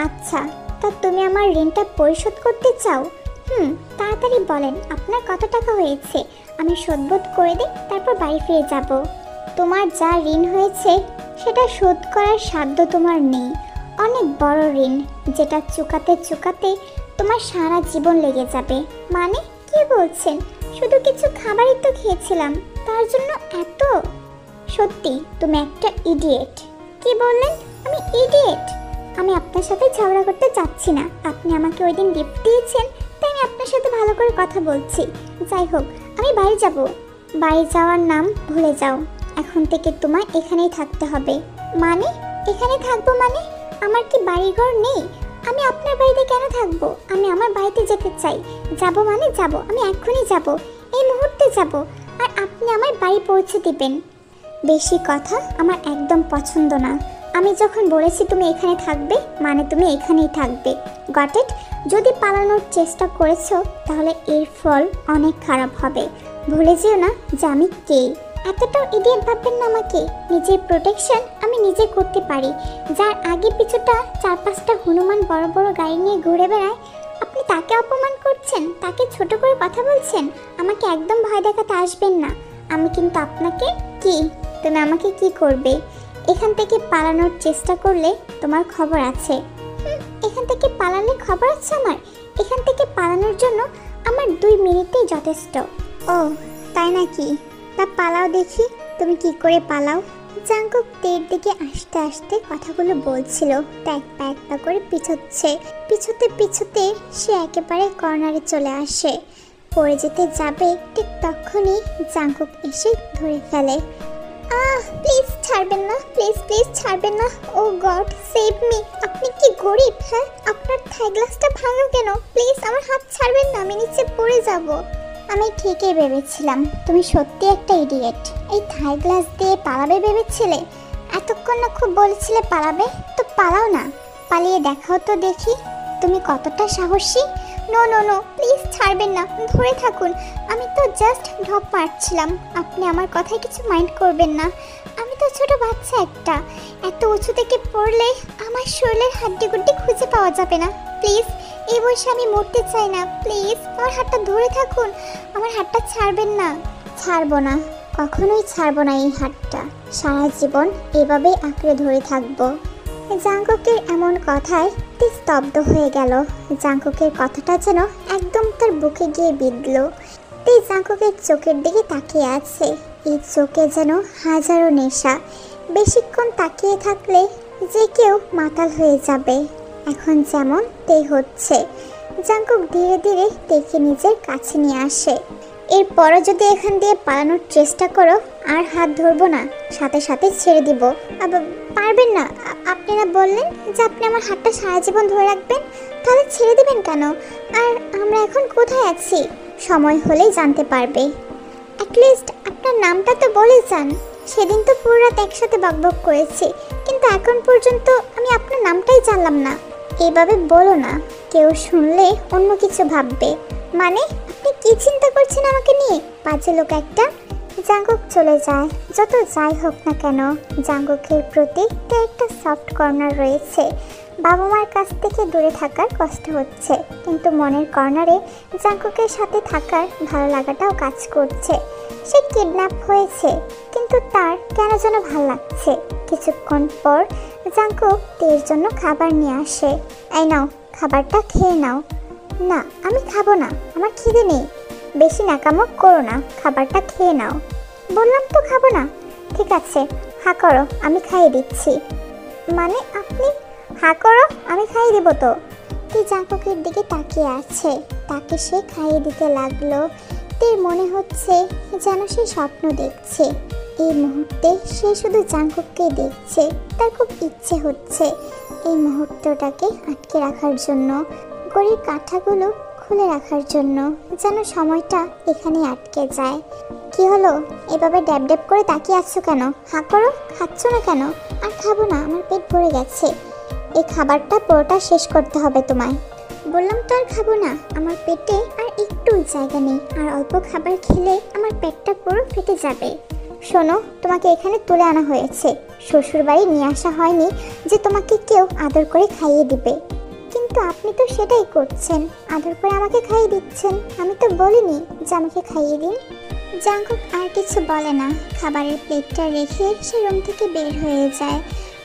আচ্ছা, তা তুমি আমার ঋণটা পরিশোধ করতে চাও? তাড়াতাড়ি বলেন আপনার কত টাকা হয়েছে, আমি শোধবোধ করে দিই, তারপর বাড়ি ফিরে যাব। তোমার যা ঋণ হয়েছে সেটা শোধ করার সাধ্য তোমার নেই। অনেক বড় ঋণ, যেটা চুকাতে চুকাতে তোমার সারা জীবন লেগে যাবে। মানে কি বলছেন? শুধু কিছু খাবারই তো খেয়েছিলাম, তার জন্য এত? সত্যি তুমি একটা ইডিয়েট। কি বললেন? আমি ইডিয়েট? আমি আপনার সাথে ঝগড়া করতে চাচ্ছি না। আপনি আমাকে ওই দিন গিফট দিয়েছেন, তাই আমি আপনার সাথে ভালো করে কথা বলছি। যাই হোক, আমি বাড়ি যাব। বাড়ি যাওয়ার নাম ভুলে যাও, এখন থেকে তোমায় এখানেই থাকতে হবে। মানে এখানে থাকবো মানে? আমার কি বাড়িঘর নেই? আমি আপনার বাড়িতে কেন থাকবো? আমি আমার বাড়িতে যেতে চাই। যাব মানে যাব, আমি এখনই যাব, এই মুহূর্তে যাব। আর আপনি আমার বাড়ি পৌঁছে দিবেন। বেশি কথা আমার একদম পছন্দ না। আমি যখন বলেছি তুমি এখানে থাকবে, মানে তুমি এখানেই থাকবে। Got it? যদি পালানোর চেষ্টা করেছো, তাহলে এর ফল অনেক খারাপ হবে। ভুলে যেও না যে আমি কে। এতটাও ইডিয়েট ভাববেন না আমাকে। নিজের প্রোটেকশন আমি নিজে করতে পারি। যার আগে পিছুটা 4-5টা হনুমান বড় বড় গাড়ি নিয়ে ঘুরে বেড়ায়, আপনি তাকে অপমান করছেন, তাকে ছোট করে কথা বলছেন। আমাকে একদম ভয় দেখাতে আসবেন না। আমি কিন্তু আপনাকে কি, তুমি আমাকে কি করবে? এখান থেকে পালানোর চেষ্টা করলে তোমার খবর আছে। এখান থেকে পালালে খবর আছে আমার? এখান থেকে পালানোর জন্য আমার 2 মিনিটেই যথেষ্ট। ও তাই নাকি? তা পালাও দেখি, তুমি কি করে পালাও। জাঙ্কুক তের দিকে আস্তে আস্তে কথাগুলো বলছিল, তা এক পা এক পা করে পিছোচ্ছে। পিছোতে পিছোতে সে একেবারে কর্নারে চলে আসে। পড়ে যেতে যাবে, ঠিক তখনই জাঙ্কুক এসে ধরে ফেলে। প্লিজ ছাড়বেন না, প্লিজ প্লিজ ছাড়বেন না। ও গড সেভ মি। আপনি কি গরিব? হ্যাঁ, আপনার থাই গ্লাসটা ভাঙা কেন? প্লিজ আমার হাত ছাড়বেন না, আমি নিচে পড়ে যাব। আমি ঠিকই ভেবেছিলাম তুমি সত্যি একটা ইডিয়েট। এই থাই গ্লাস দিয়ে পালাবে ভেবেছিলে? এতক্ষণ না খুব বলেছিলে পালাবে, তো পালাও না, পালিয়ে দেখাও তো দেখি তুমি কতটা সাহসী। নো নো নো, প্লিজ ছাড়বেন না, ধরে থাকুন। আমি তো জাস্ট ঢপ মারছিলাম, আপনি আমার কথায় কিছু মাইন্ড করবেন না। আমি তো ছোট বাচ্চা একটা, এত উঁচু থেকে পড়লে আমার শরীরের হাড্ডি গুড্ডি খুঁজে পাওয়া যাবে না। প্লিজ, এই বয়সে আমি মরতে চাই না। প্লিজ আমার হাতটা ধরে থাকুন, আমার হাতটা ছাড়বেন না। ছাড়বো না, কখনোই ছাড়বো না এই হাতটা। সারা জীবন এভাবেই আঁকড়ে ধরে থাকবো। জাঙ্কুকের এমন কথায় তে স্তব্ধ হয়ে গেল। জাঙ্কুকের কথাটা যেন একদম তার বুকে গিয়ে বিঁধল। তে জাঙ্কুকের চোখের দিকে তাকিয়ে আছে। এই চোখে যেন হাজারো নেশা। বেশিক্ষণ তাকিয়ে থাকলে যে কেউ মাতাল হয়ে যাবে। এখন যেমন তে হচ্ছে। জাঙ্কুক ধীরে ধীরে তেকে নিজের কাছে নিয়ে আসে। এরপরও যদি এখান দিয়ে পালানোর চেষ্টা করো আর হাত ধরবো না, সাথে সাথে ছেড়ে দিব। পারবেন না? আপনারা বললেন যে আপনি আমার হাতটা সারা জীবন ধরে রাখবেন, তাহলে ছেড়ে দিবেন কেন? আর আমরা এখন কোথায় আছি? সময় হলেই জানতে পারবে। অ্যাটলিস্ট আপনার নামটা তো বলে যান। সেদিন তো পুরো রাত একসাথে বকবক করেছি, কিন্তু এখন পর্যন্ত আমি আপনার নামটাই জানলাম না। এইভাবে বলো না, কেউ শুনলে অন্য কিছু ভাববে। মানে আপনি কি চিন্তা করছেন আমাকে নিয়ে? বাজে লোক একটা। জাঙ্কুক চলে যায়। যত যাই হোক না কেন, জাঙ্কুকের প্রতি তার একটা সফট কর্নার রয়েছে। বাবা মার কাছ থেকে দূরে থাকার কষ্ট হচ্ছে, কিন্তু মনের কর্নারে জাঙ্কুকের সাথে থাকার ভালো লাগাটাও কাজ করছে। সে কিডন্যাপ হয়েছে, কিন্তু তার কেন যেন ভালো লাগছে। কিছুক্ষণ পর জাঙ্কুক তের জন্য খাবার নিয়ে আসে। এই নাও, খাবারটা খেয়ে নাও। না, আমি খাবো না, আমার খিদে নেই। বেশি নাকামো করো না, খাবারটা খেয়ে নাও। বললাম তো খাবো না। ঠিক আছে, হা করো, আমি খাইয়ে দিচ্ছি। মানে আপনি? হা করো, আমি খাইয়ে দিব তো। তুই জাঙ্কুকের দিকে তাকিয়ে আছে, তাকে সে খাইয়ে দিতে লাগলো। তের মনে হচ্ছে যেন সে স্বপ্ন দেখছে। এই মুহূর্তে সে শুধু জাঙ্কুককে দেখছে। তার খুব ইচ্ছে হচ্ছে এই মুহূর্তটাকে আটকে রাখার জন্য, ঘড়ির কাঁটাগুলো খুলে রাখার জন্য, যেন সময়টা এখানে আটকে যায়। কি হলো, এভাবে ড্যাব ড্যাব করে তাকিয়ে আছো কেন? হা করো, খাচ্ছ না কেন? আর খাবো না, আমার পেট ভরে গেছে। এই খাবারটা পুরোটা শেষ করতে হবে তোমায়। বললাম তো আর খাবো না, আমার পেটে আর একটু জায়গা নেই। আর অল্প খাবার খেলে আমার পেটটা পুরো ফেটে যাবে। শোনো, তোমাকে এখানে তুলে আনা হয়েছে, শ্বশুর বাড়ি নিয়ে আসা হয়নি যে তোমাকে কেউ আদর করে খাইয়ে দিবে। কিন্তু আপনি তো সেটাই করছেন, আদর করে আমাকে খাইয়ে দিচ্ছেন। আমি তো বলিনি যে আমাকে খাইয়ে দিন। জাঙ্কুক আর কিছু বলে না, খাবারের প্লেটটা রেখে সে রুম থেকে বের হয়ে যায়।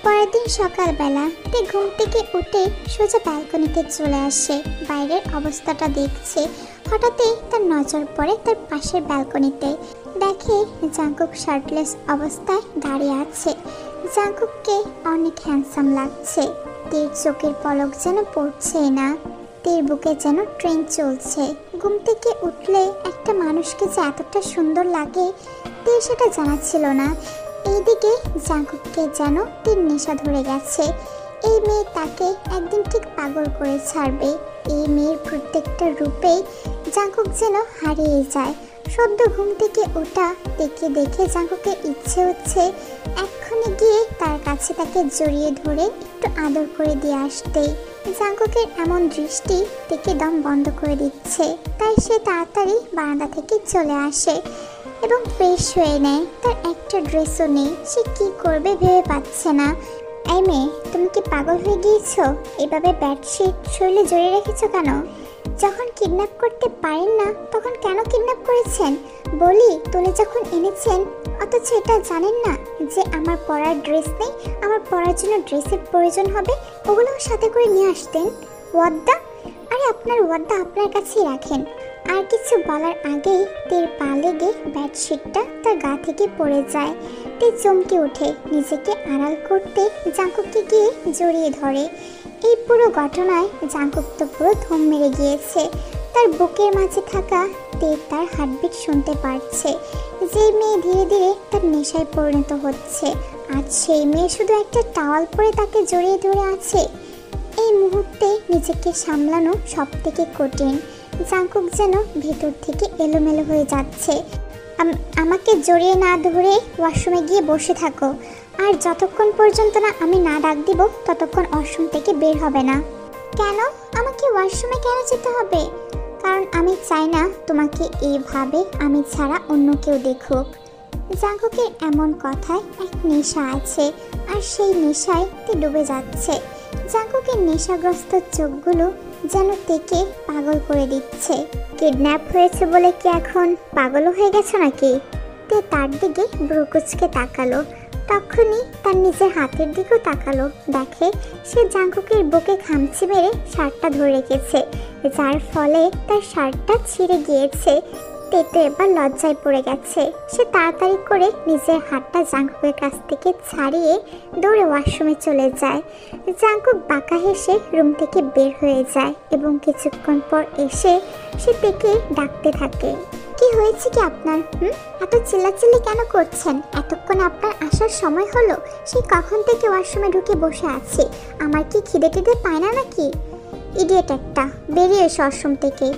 পরের দিন সকালবেলা তে ঘুম থেকে উঠে সোজা ব্যালকনিতে চলে আসে। বাইরের অবস্থাটা দেখছে। হঠাৎই তার নজর পড়ে তার পাশের ব্যালকনিতে। দেখে জাঙ্কুক শার্টলেস অবস্থায় দাঁড়িয়ে আছে। জাঙ্কুককে অনেক হ্যান্ডসাম লাগছে। তের চোখের পলক যেন পড়ছেই না, তের বুকে যেন ট্রেন চলছে। ঘুম থেকে উঠলে একটা মানুষকে যে এতটা সুন্দর লাগে তে সেটা জানা ছিল না। এইদিকে জাঙ্কুককে যেন তের নেশা ধরে গেছে। এই মেয়ে তাকে একদিন ঠিক পাগল করে ছাড়বে। এই মেয়ের প্রত্যেকটা রূপেই জাঙ্কুক যেন হারিয়ে যায়। সদ্য ঘুম থেকে ওঠা তেকে দেখে জাঙ্কুকের ইচ্ছে হচ্ছে এক্ষুনি গিয়ে তার কাছে তাকে জড়িয়ে ধরে একটু আদর করে দিয়ে আসতে। জাঙ্কুকের এমন দৃষ্টি তেকে দম বন্ধ করে দিচ্ছে। তাই সে তাড়াতাড়ি বারান্দা থেকে চলে আসে এবং ফ্রেশ হয়ে নেয়। তার একটা ড্রেসও নেই, সে কি করবে ভেবে পাচ্ছে না। এই মেয়ে, তুমি কি পাগল হয়ে গিয়েছো? এভাবে বেডশিট শরীরে জড়িয়ে রেখেছো কেন? যখন কিডন্যাপ করতে পারেন না তখন কেন কিডন্যাপ করেছেন? বলি তুলে যখন এনেছেন, অথচ এটা জানেন না যে আমার পরার ড্রেস নেই, আমার পরার জন্য ড্রেসের প্রয়োজন হবে, ওগুলোও সাথে করে নিয়ে আসতেন। ওয়াদ্দা, আরে আপনার ওয়াদ্দা আপনার কাছেই রাখেন। আর কিছু বলার আগেই তের পা লেগে বেডশিটটা তার গা থেকে পড়ে যায়। তে চমকে ওঠে, নিজেকে আড়াল করতে জাঙ্কুককে গিয়ে জড়িয়ে ধরে। এই পুরো ঘটনায় জাঙ্কুক তো পুরো থম মেরে গিয়েছে। তার বুকের মাঝে থাকা তে তার হার্টবিট শুনতে পারছে। যে মেয়ে ধীরে ধীরে তার নেশায় পরিণত হচ্ছে, আজ সেই মেয়ে শুধু একটা টাওয়াল পরে তাকে জড়িয়ে ধরে আছে। এই মুহূর্তে নিজেকে সামলানো সব থেকে কঠিন। জাঙ্কুক যেন ভেতর থেকে এলোমেলো হয়ে যাচ্ছে। আমাকে জড়িয়ে না ধরে ওয়াশরুমে গিয়ে বসে থাকো, আর যতক্ষণ পর্যন্ত না আমি না ডাক দিব ততক্ষণ ওয়াশরুম থেকে বের হবে না। কেন? আমাকে ওয়াশরুমে কেন যেতে হবে? কারণ আমি চাই না তোমাকে এইভাবে আমি ছাড়া অন্য কেউ দেখুক। জাঙ্কুকের এমন কথায় এক নেশা আছে, আর সেই নেশায় তে ডুবে যাচ্ছে। জাঙ্কুকের নেশাগ্রস্ত চোখগুলো যেন তেকে পাগল করে দিচ্ছে। কিডন্যাপ হয়েছে বলে কি এখন পাগল হয়ে গেছে নাকি? তে তার দিকে ব্রুকুচকে তাকালো। তখনই তার নিজের হাতের দিকেও তাকালো, দেখে সে জাঙ্কুকের বুকে খামচি মেরে শার্টটা ধরে রেখেছে, যার ফলে তার শার্টটা ছিঁড়ে গিয়েছে। তেতো এবার লজ্জায় পড়ে গেছে। সে তাড়াতাড়ি করে নিজের হাতটা জাঙ্কুকের কাছ থেকে ছাড়িয়ে দৌড়ে ওয়াশরুমে চলে যায়। জাঙ্কুক বাঁকা হেসে রুম থেকে বের হয়ে যায় এবং কিছুক্ষণ পর এসে সে তেকে ডাকতে থাকে। কি হয়েছে কি আপনার? এত চিল্লাচিল্লি কেন করছেন? এতক্ষণ আপনার আসার সময় হলো, সেই কখন থেকে ওয়াশরুমে ঢুকে বসে আছি। আমার কি খিদে টিদে পায় না নাকি? ইডিয়েট একটা, বেরিয়ে এসো ওয়াশরুম থেকে।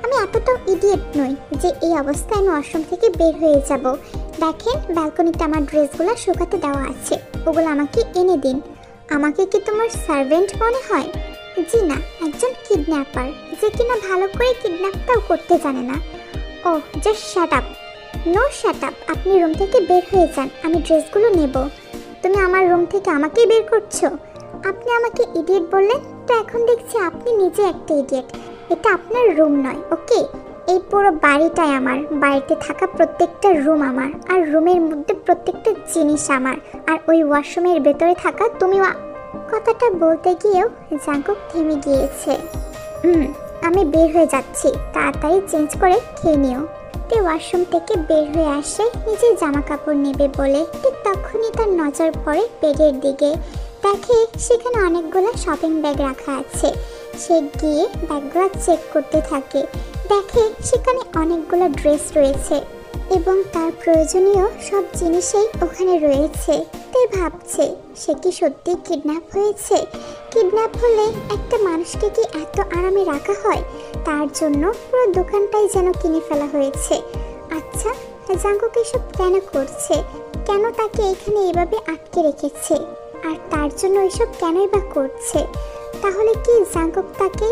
আমি এতটাও ইডিয়েট নই যে এই অবস্থায় আমি ওয়াশরুম থেকে বের হয়ে যাব। দেখেন, ব্যালকনিতে আমার ড্রেসগুলো শুকাতে দেওয়া আছে, ওগুলো আমাকে এনে দিন। আমাকে কি তোমার সার্ভেন্ট মনে হয়? জি না, একজন কিডন্যাপার, যে কিনা ভালো করে কিডন্যাপটাও করতে জানে না। ও just shut up. No shut up, আপনি রুম থেকে বের হয়ে যান, আমি ড্রেসগুলো নেব। তুমি আমার রুম থেকে আমাকেই বের করছো? আপনি আমাকে ইডিয়েট বললেন, তো এখন দেখছি আপনি নিজে একটা ইডিয়েট। এটা আপনার রুম নয়, ওকে? এই পুরো বাড়িটাই আমার, বাড়িতে থাকা প্রত্যেকটা রুম আমার, আর রুমের মধ্যে প্রত্যেকটা জিনিস আমার, আর ওই ওয়াশরুমের ভেতরে থাকা তুমিও। কথাটা বলতে গিয়েও জাঙ্কুক থেমে গিয়েছে। আমি বের হয়ে যাচ্ছি, তাড়াতাড়ি চেঞ্জ করে খেয়ে নিও। তে ওয়াশরুম থেকে বের হয়ে আসে নিজের জামা কাপড় নেবে বলে। ঠিক তখনই তার নজর পড়ে বেডের দিকে, দেখে সেখানে অনেকগুলো শপিং ব্যাগ রাখা আছে। সে গিয়ে ব্যাগগুলো চেক করতে থাকে, দেখে সেখানে অনেকগুলো ড্রেস রয়েছে এবং তার প্রয়োজনীয় সব জিনিসই ওখানে রয়েছে। তাই ভাবছে, সে কি সত্যি কিডন্যাপ হয়েছে? কিডন্যাপ হলে একটা মানুষকে কি এত আরামে রাখা হয়? তার জন্য পুরো দোকানটাই যেন কিনে ফেলা হয়েছে। আচ্ছা, জাঙ্কুক এসব কেন করছে? কেন তাকে এখানে এভাবে আটকে রেখেছে? আর তার জন্য এসব কেনই বা করছে? তাহলে কি জাঙ্কুক তাকে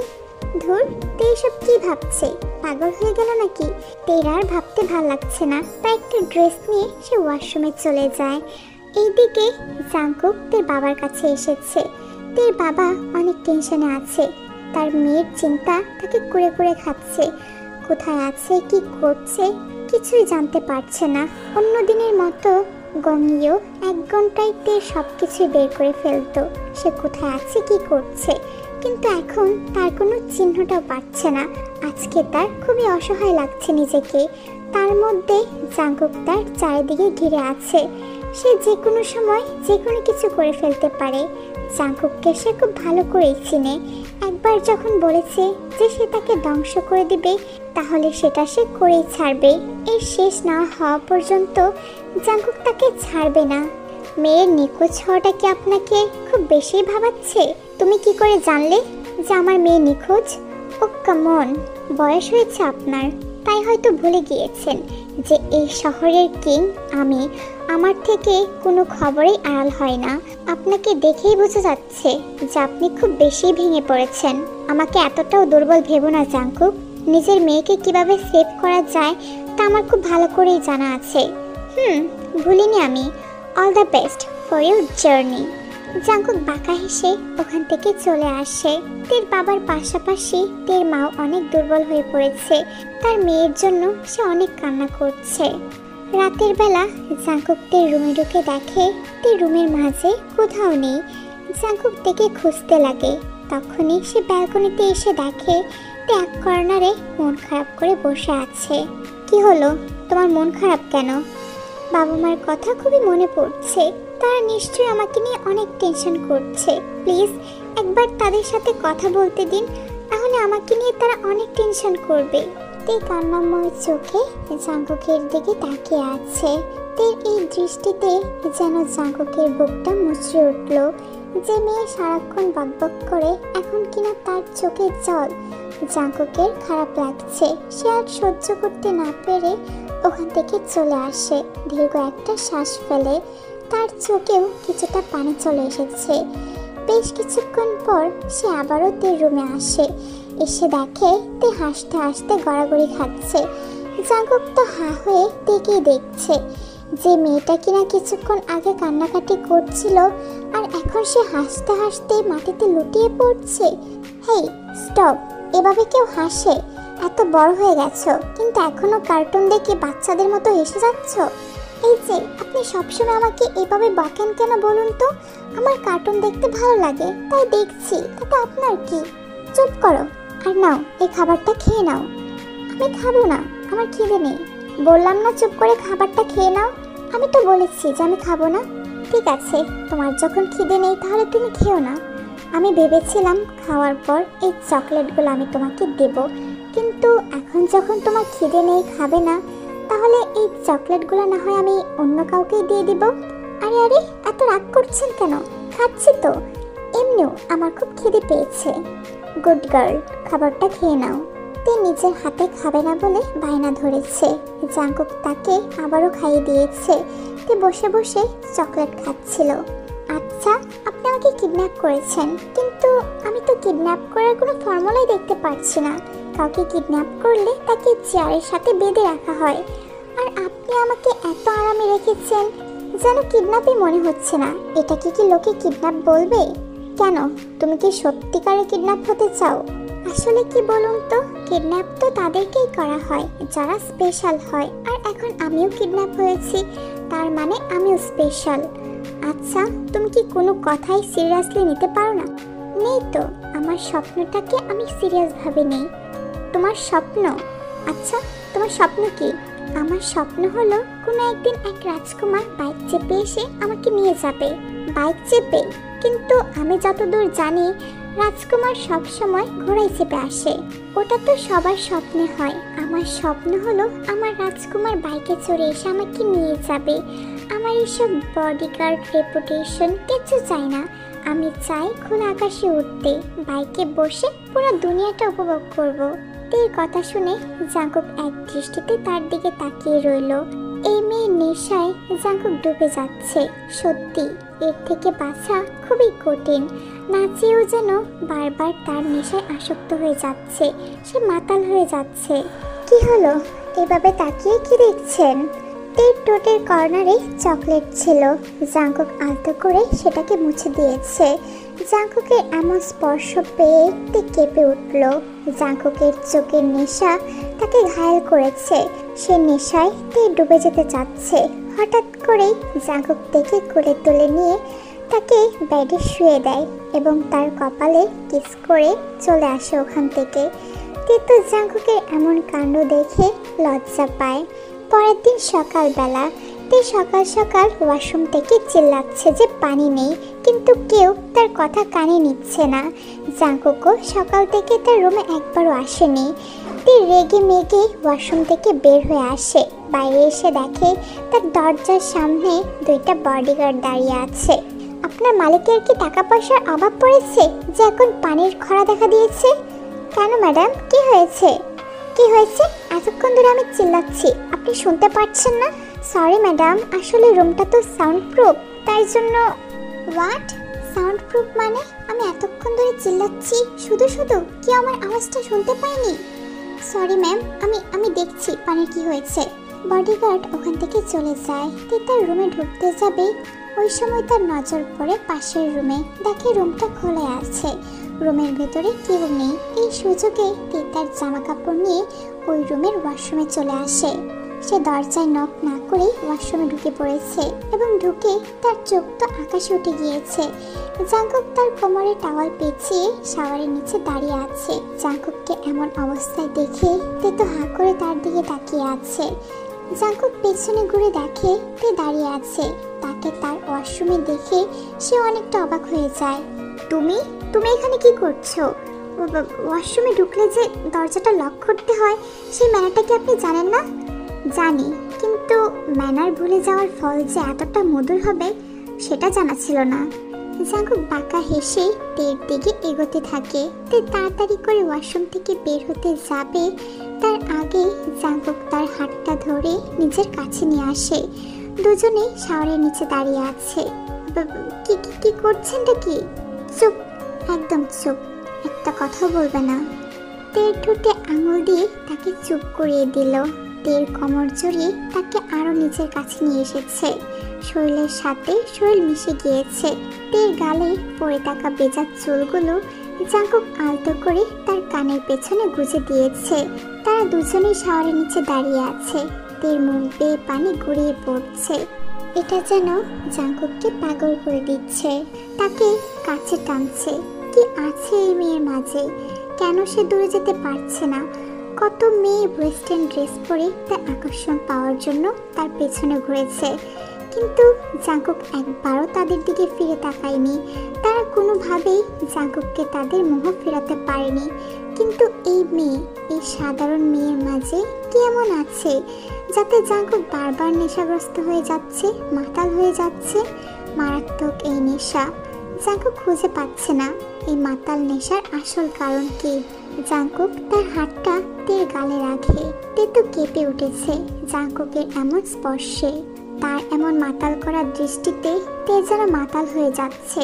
ধুর, তে এসব কি ভাবছে? পাগল হয়ে গেল নাকি? তের আর ভাবতে ভাল লাগছে না, তাই একটা ড্রেস নিয়ে সে ওয়াশরুমে চলে যায়। এইদিকে জাঙ্কুক তের বাবার কাছে এসেছে। তের বাবা অনেক টেনশনে আছে, তার মেয়ের চিন্তা তাকে কুড়ে কুড়ে খাচ্ছে। কোথায় আছে, কি করছে, কিছুই জানতে পারছে না। অন্য দিনের মতো গঙ্গিও 1 ঘন্টায় তের সব কিছুই বের করে ফেলতো, সে কোথায় আছে, কি করছে, কিন্তু এখন তার কোনো চিহ্নটাও পাচ্ছে না। আজকে তার খুবই অসহায় লাগছে নিজেকে। তার মধ্যে জাঙ্কুক তার চারিদিকে ঘিরে আছে, সে যে কোনো সময় যে কোনো কিছু করে ফেলতে পারে। জাঙ্কুককে সে খুব ভালো করেই চিনে। একবার যখন বলেছে যে সে তাকে ধ্বংস করে দিবে, তাহলে সেটা সে করেই ছাড়বে। এর শেষ না হওয়া পর্যন্ত জাঙ্কুক তাকে ছাড়বে না। মেয়ের নিখোঁজ হওয়াটা কি আপনাকে খুব বেশি ভাবাচ্ছে? তুমি কি করে জানলে যে আমার মেয়ে নিখোঁজ? ও কামন, বয়স হয়েছে আপনার, তাই হয়তো ভুলে গিয়েছেন যে এই শহরের কিং আমি। আমার থেকে কোনো খবরই আড়াল হয় না। আপনাকে দেখেই বোঝা যাচ্ছে যে আপনি খুব বেশি ভেঙে পড়েছেন। আমাকে এতটাও দুর্বল ভেবো না জাঙ্কুক। নিজের মেয়েকে কিভাবে সেভ করা যায় তা আমার খুব ভালো করেই জানা আছে। ভুলিনি আমি। All the best for your journey. Jungkook বাঁকা হেসে ওখান থেকে চলে আসে। তের বাবার পাশাপাশি তের মাও অনেক দুর্বল হয়ে পড়েছে। তার মেয়ের জন্য সে অনেক কান্না করছে। রাতের বেলা জাঙ্কুক তের রুমে ঢুকে দেখে তের রুমের মাঝে কোথাও নেই। জাঙ্কুক তেকে খুঁজতে লাগে। তখনই সে ব্যালকনিতে এসে দেখে তে এক কর্নারে মন খারাপ করে বসে আছে। কি হলো, তোমার মন খারাপ কেন? বাবা মায়ের কথা খুবই মনে পড়ছে, তারা নিশ্চয়ই আমাকে নিয়ে অনেক টেনশন করছে। প্লিজ একবার তাদের সাথে কথা বলতে দিন, তাহলে আমাকে নিয়ে তারা অনেক টেনশন করবে। তে কান্নাময় চোখে জাঙ্কুকের দিকে তাকিয়ে আছে। তের এই দৃষ্টিতে যেন জাঙ্কুকের বুকটা মুচড়ে উঠল। যে মেয়ে সারাক্ষণ বকবক করে এখন কিনা তার চোখে জল। জাঙ্কুকের খারাপ লাগছে, সে আর সহ্য করতে না পেরে ওখান থেকে চলে আসে। দীর্ঘ একটা শ্বাস ফেলে, তার চোখেও কিছুটা পানি চলে এসেছে। বেশ কিছুক্ষণ পর সে আবারও তের রুমে আসে। এসে দেখে তে হাসতে হাসতে গড়াগড়ি খাচ্ছে। জাঙ্কুক তো হা হয়ে তেকেই দেখছে। যে মেয়েটা কিনা কিছুক্ষণ আগে কান্নাকাটি করছিল আর এখন সে হাসতে হাসতে মাটিতে লুটিয়ে পড়ছে। হেই স্টপ, এভাবে কেউ হাসে? এত বড় হয়ে গেছো কিন্তু এখনো কার্টুন দেখে বাচ্চাদের মতো হেসে যাচ্ছ। এই যে আপনি সবসময় আমাকে এভাবে বকেন কেন বলুন তো? আমার কার্টুন দেখতে ভালো লাগে তাই দেখছি, তাতে আপনার কি? চুপ করো আর নাও এই খাবারটা খেয়ে নাও। আমি খাবো না, আমার খিদে নেই। বললাম না চুপ করে খাবারটা খেয়ে নাও। আমি তো বলেছি যে আমি খাবো না। ঠিক আছে, তোমার যখন খিদে নেই তাহলে তুমি খেও না। আমি ভেবেছিলাম খাওয়ার পর এই চকলেটগুলো আমি তোমাকে দেব, কিন্তু এখন যখন তোমার খিদে নেই, খাবে না, তাহলে এই চকলেটগুলো না হয় আমি অন্য কাউকেই দিয়ে দিব। আরে আরে এত রাগ করছেন কেন? খাচ্ছি তো, এমনিও আমার খুব খিদে পেয়েছে। গুড গার্ল, খাবারটা খেয়ে নাও। তে নিজের হাতে খাবে না বলে বায়না ধরেছে। জাঙ্কুক তাকে আবারও খাইয়ে দিয়েছে। তে বসে বসে চকলেট খাচ্ছিল। আচ্ছা, আপনি আমাকে কিডন্যাপ করেছেন, কিন্তু আমি তো কিডন্যাপ করার কোনো ফর্মুলাই দেখতে পাচ্ছি না। কাউকে কিডন্যাপ করলে তাকে চেয়ারের সাথে বেঁধে রাখা হয়, আর আপনি আমাকে এত আরামে রেখেছেন যেন কিডন্যাপই মনে হচ্ছে না। এটাকে কি লোকে কিডন্যাপ বলবে? কেন, তুমি কি সত্যিকারে কিডন্যাপ হতে চাও? আসলে কি বলুন তো, কিডন্যাপ তো তাদেরকেই করা হয় যারা স্পেশাল হয়, আর এখন আমিও কিডন্যাপ হয়েছি, তার মানে আমিও স্পেশাল। আচ্ছা, তুমি কি কোনো কথাই সিরিয়াসলি নিতে পারো না? নেই তো, আমার স্বপ্নটাকে আমি সিরিয়াসভাবে নেই। তোমার স্বপ্ন? আচ্ছা, তোমার স্বপ্ন কি? আমার স্বপ্ন হলো কোনো একদিন এক রাজকুমার বাইক চেপে এসে আমাকে নিয়ে যাবে। বাইক চেপে? কিন্তু আমি যতদূর জানি রাজকুমার সব সময় ঘোড়ায় চেপে আসে। ওটা তো সবার স্বপ্নে হয়। আমার স্বপ্ন হলো আমার রাজকুমার বাইকে চড়ে এসে আমাকে নিয়ে যাবে। আমার এসব বডিগার্ড রেপুটেশন কিছু চাই না। আমি চাই খোলা আকাশে উঠতে, বাইকে বসে পুরো দুনিয়াটা উপভোগ করব। তের কথা শুনে জাঙ্কুক এক দৃষ্টিতে তার দিকে তাকিয়ে রইল। এই মেয়ের নেশায় জাঙ্কুক ডুবে যাচ্ছে। সত্যি এর থেকে বাঁচা খুবই কঠিন। না চেয়েও যেন বারবার তার নেশায় আসক্ত হয়ে যাচ্ছে, সে মাতাল হয়ে যাচ্ছে। কি হলো, এভাবে তাকিয়ে কি দেখছেন? তের ঠোঁটের কর্নারে চকলেট ছিল। জাঙ্কুক আলতো করে সেটাকে মুছে দিয়েছে। জাঙ্কুকের এমন স্পর্শ পেয়ে তে কেঁপে উঠল। জাঙ্কুকের চোখের নেশা তাকে ঘায়েল করেছে। সে নেশায় তে ডুবে যেতে চাচ্ছে। হঠাৎ করেই জাঙ্কুক তেকে কোলে তুলে নিয়ে তাকে বেডে শুয়ে দেয় এবং তার কপালে কিস করে চলে আসে ওখান থেকে। তে তো জাঙ্কুকের এমন কাণ্ড দেখে লজ্জা পায়। পরের দিন সকালবেলা তে সকাল সকাল ওয়াশরুম থেকে চিল্লাচ্ছে যে পানি নেই, কিন্তু কেউ তার কথা কানে নিচ্ছে না। জাঙ্কুকও সকাল থেকে তার রুমে একবারও আসেনি। তে রেগে মেগে ওয়াশরুম থেকে বের হয়ে আসে। বাইরে এসে দেখে তার দরজার সামনে দুইটা বডিগার্ড দাঁড়িয়ে আছে। আপনার মালিকের কি টাকা পয়সার অভাব পড়েছে যে এখন পানির খরা দেখা দিয়েছে? কেন ম্যাডাম, কি হয়েছে? কি হয়েছে? এতক্ষণ ধরে আমি চিল্লাচ্ছি, আপনি শুনতে পাচ্ছেন না? সরি ম্যাডাম, আসলে রুমটা তো সাউন্ড প্রুফ, তাই জন্য। হোয়াট? সাউন্ড প্রুফ মানে? আমি এতক্ষণ ধরে চিল্লাচ্ছি, শুধু শুধু কি আমার আওয়াজটা শুনতে পাইনি? সরি ম্যাম, আমি দেখছি পানির কি হয়েছে। বডিগার্ড ওখান থেকে চলে যায়। তে তার রুমে ঢুকতে যাবে, ওই সময় তার নজর পড়ে পাশের রুমে। দেখে রুমটা খোলা আছে, রুমের ভেতরে কেউ নেই। এই সুযোগে তে তার জামা কাপড় নিয়ে ওই রুমের ওয়াশরুমে চলে আসে। সে দরজায় নক না করে ওয়াশরুমে ঢুকে পড়েছে এবং ঢুকে তার চোখ তো আকাশে উঠে গিয়েছে। জাঙ্কুক তার কোমরে টাওয়াল পেঁচিয়ে শাওয়ারের নিচে দাঁড়িয়ে আছে। জাঙ্কুককে এমন অবস্থায় দেখে তে তো হাঁ করে তার দিকে তাকিয়ে আছে। জাঙ্কুক পেছনে ঘুরে দেখে তে দাঁড়িয়ে আছে। তাকে তার ওয়াশরুমে দেখে সে অনেকটা অবাক হয়ে যায়। তুমি তুমি এখানে কি করছো? ওয়াশরুমে ঢুকলে যে দরজাটা লক করতে হয় সেই ম্যানারটা কি আপনি জানেন না? জানি, কিন্তু ম্যানার ভুলে যাওয়ার ফল যে এতটা মধুর হবে সেটা জানা ছিল না। জাঙ্কুক বাঁকা হেসে তের দিকে এগোতে থাকে। তে তাড়াতাড়ি করে ওয়াশরুম থেকে বের হতে যাবে, তার আগে জাঙ্কুক তার হাতটা ধরে নিজের কাছে নিয়ে আসে। দুজনে শাওয়ারের নিচে দাঁড়িয়ে আছে। কি কি করছেনটা কি? চুপ, একদম চুপ, একটা কথা বলবে না। তের ঠোঁটে আঙুল দিয়ে তাকে চুপ করিয়ে দিল। তের কোমর জড়িয়ে তাকে আরো নিজের কাছে নিয়ে এসেছে। শরীরের সাথে শরীর মিশে গিয়েছে। তের গালে পড়ে থাকা বেজার চুলগুলো জাঙ্কুক আলতো করে তার কানের পেছনে গুজে দিয়েছে। তারা দুজনেই শাওয়ারের নিচে দাঁড়িয়ে আছে। তের মুখ বেয়ে পানি গড়িয়ে পড়ছে। এটা যেন জাঙ্কুককে পাগল করে দিচ্ছে, তাকে কাছে টানছে। কি আছে এই মেয়ের মাঝে? কেন সে দূরে যেতে পারছে না? কত মেয়ে ওয়েস্টার্ন ড্রেস পরে তার আকর্ষণ পাওয়ার জন্য তার পেছনে ঘুরেছে, কিন্তু জাঙ্কুক একবারও তাদের দিকে ফিরে তাকায়নি। তারা কোনোভাবেই জাঙ্কুককে তাদের মোহ ফেরাতে পারেনি। কিন্তু এই মেয়ে, এই সাধারণ মেয়ের মাঝে কি এমন আছে যাতে জাঙ্কুক বারবার নেশাগ্রস্ত হয়ে যাচ্ছে, মাতাল হয়ে যাচ্ছে? মারাত্মক এই নেশা। জাঙ্কুক খুঁজে পাচ্ছে না এই মাতাল নেশার আসল কারণ কি। জাঙ্কুক তার হাতটা তের গালে রাখে। তে তো কেঁপে উঠেছে জাঙ্কুকের এমন স্পর্শে। তার এমন মাতাল করা দৃষ্টিতে তে যেন মাতাল হয়ে যাচ্ছে।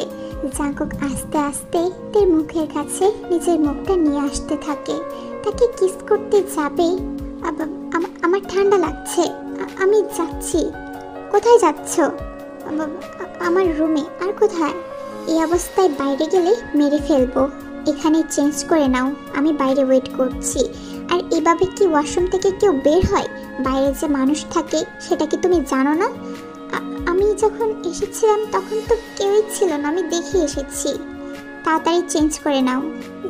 জাঙ্কুক আস্তে আস্তে তের মুখের কাছে নিজের মুখটা নিয়ে আসতে থাকে। তাকে কিস করতে যাবে। আমার ঠান্ডা লাগছে, আমি যাচ্ছি। কোথায় যাচ্ছ? আমার রুমে। আর কোথায়? এই অবস্থায় বাইরে গেলে মেরে ফেলবো। এখানে চেঞ্জ করে নাও, আমি বাইরে ওয়েট করছি। আর এভাবে কি ওয়াশরুম থেকে কেউ বের হয়? বাইরে যে মানুষ থাকে সেটা কি তুমি জানো না? আমি যখন এসেছিলাম তখন তো কেউই ছিল না, আমি দেখে এসেছি। তাড়াতাড়ি চেঞ্জ করে নাও।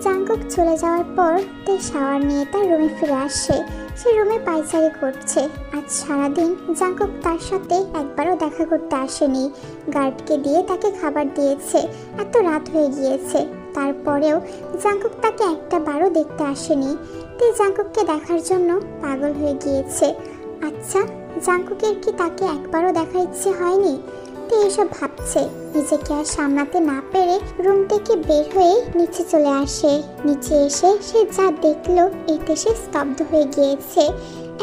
জাঙ্কুক চলে যাওয়ার পর তে শাওয়ার নিয়ে তার রুমে ফিরে আসে। সে রুমে পায়চারি করছে। আজ সারাদিন জাঙ্কুক তার সাথে একবারও দেখা করতে আসেনি। গার্ডকে দিয়ে তাকে খাবার দিয়েছে। এত রাত হয়ে গিয়েছে, তারপরেও জাঙ্কুক তাকে একটা বারও দেখতে আসেনি। তে জাঙ্কুককে দেখার জন্য পাগল হয়ে গিয়েছে। আচ্ছা, জাঙ্কুকের কি তাকে একবারও দেখার ইচ্ছে হয়নি? তে এসব ভাবছে। নিজেকে আর সামলাতে না পেরে রুম থেকে বের হয়ে নিচে চলে আসে। নিচে এসে সে যা দেখলো এতে সে স্তব্ধ হয়ে গিয়েছে।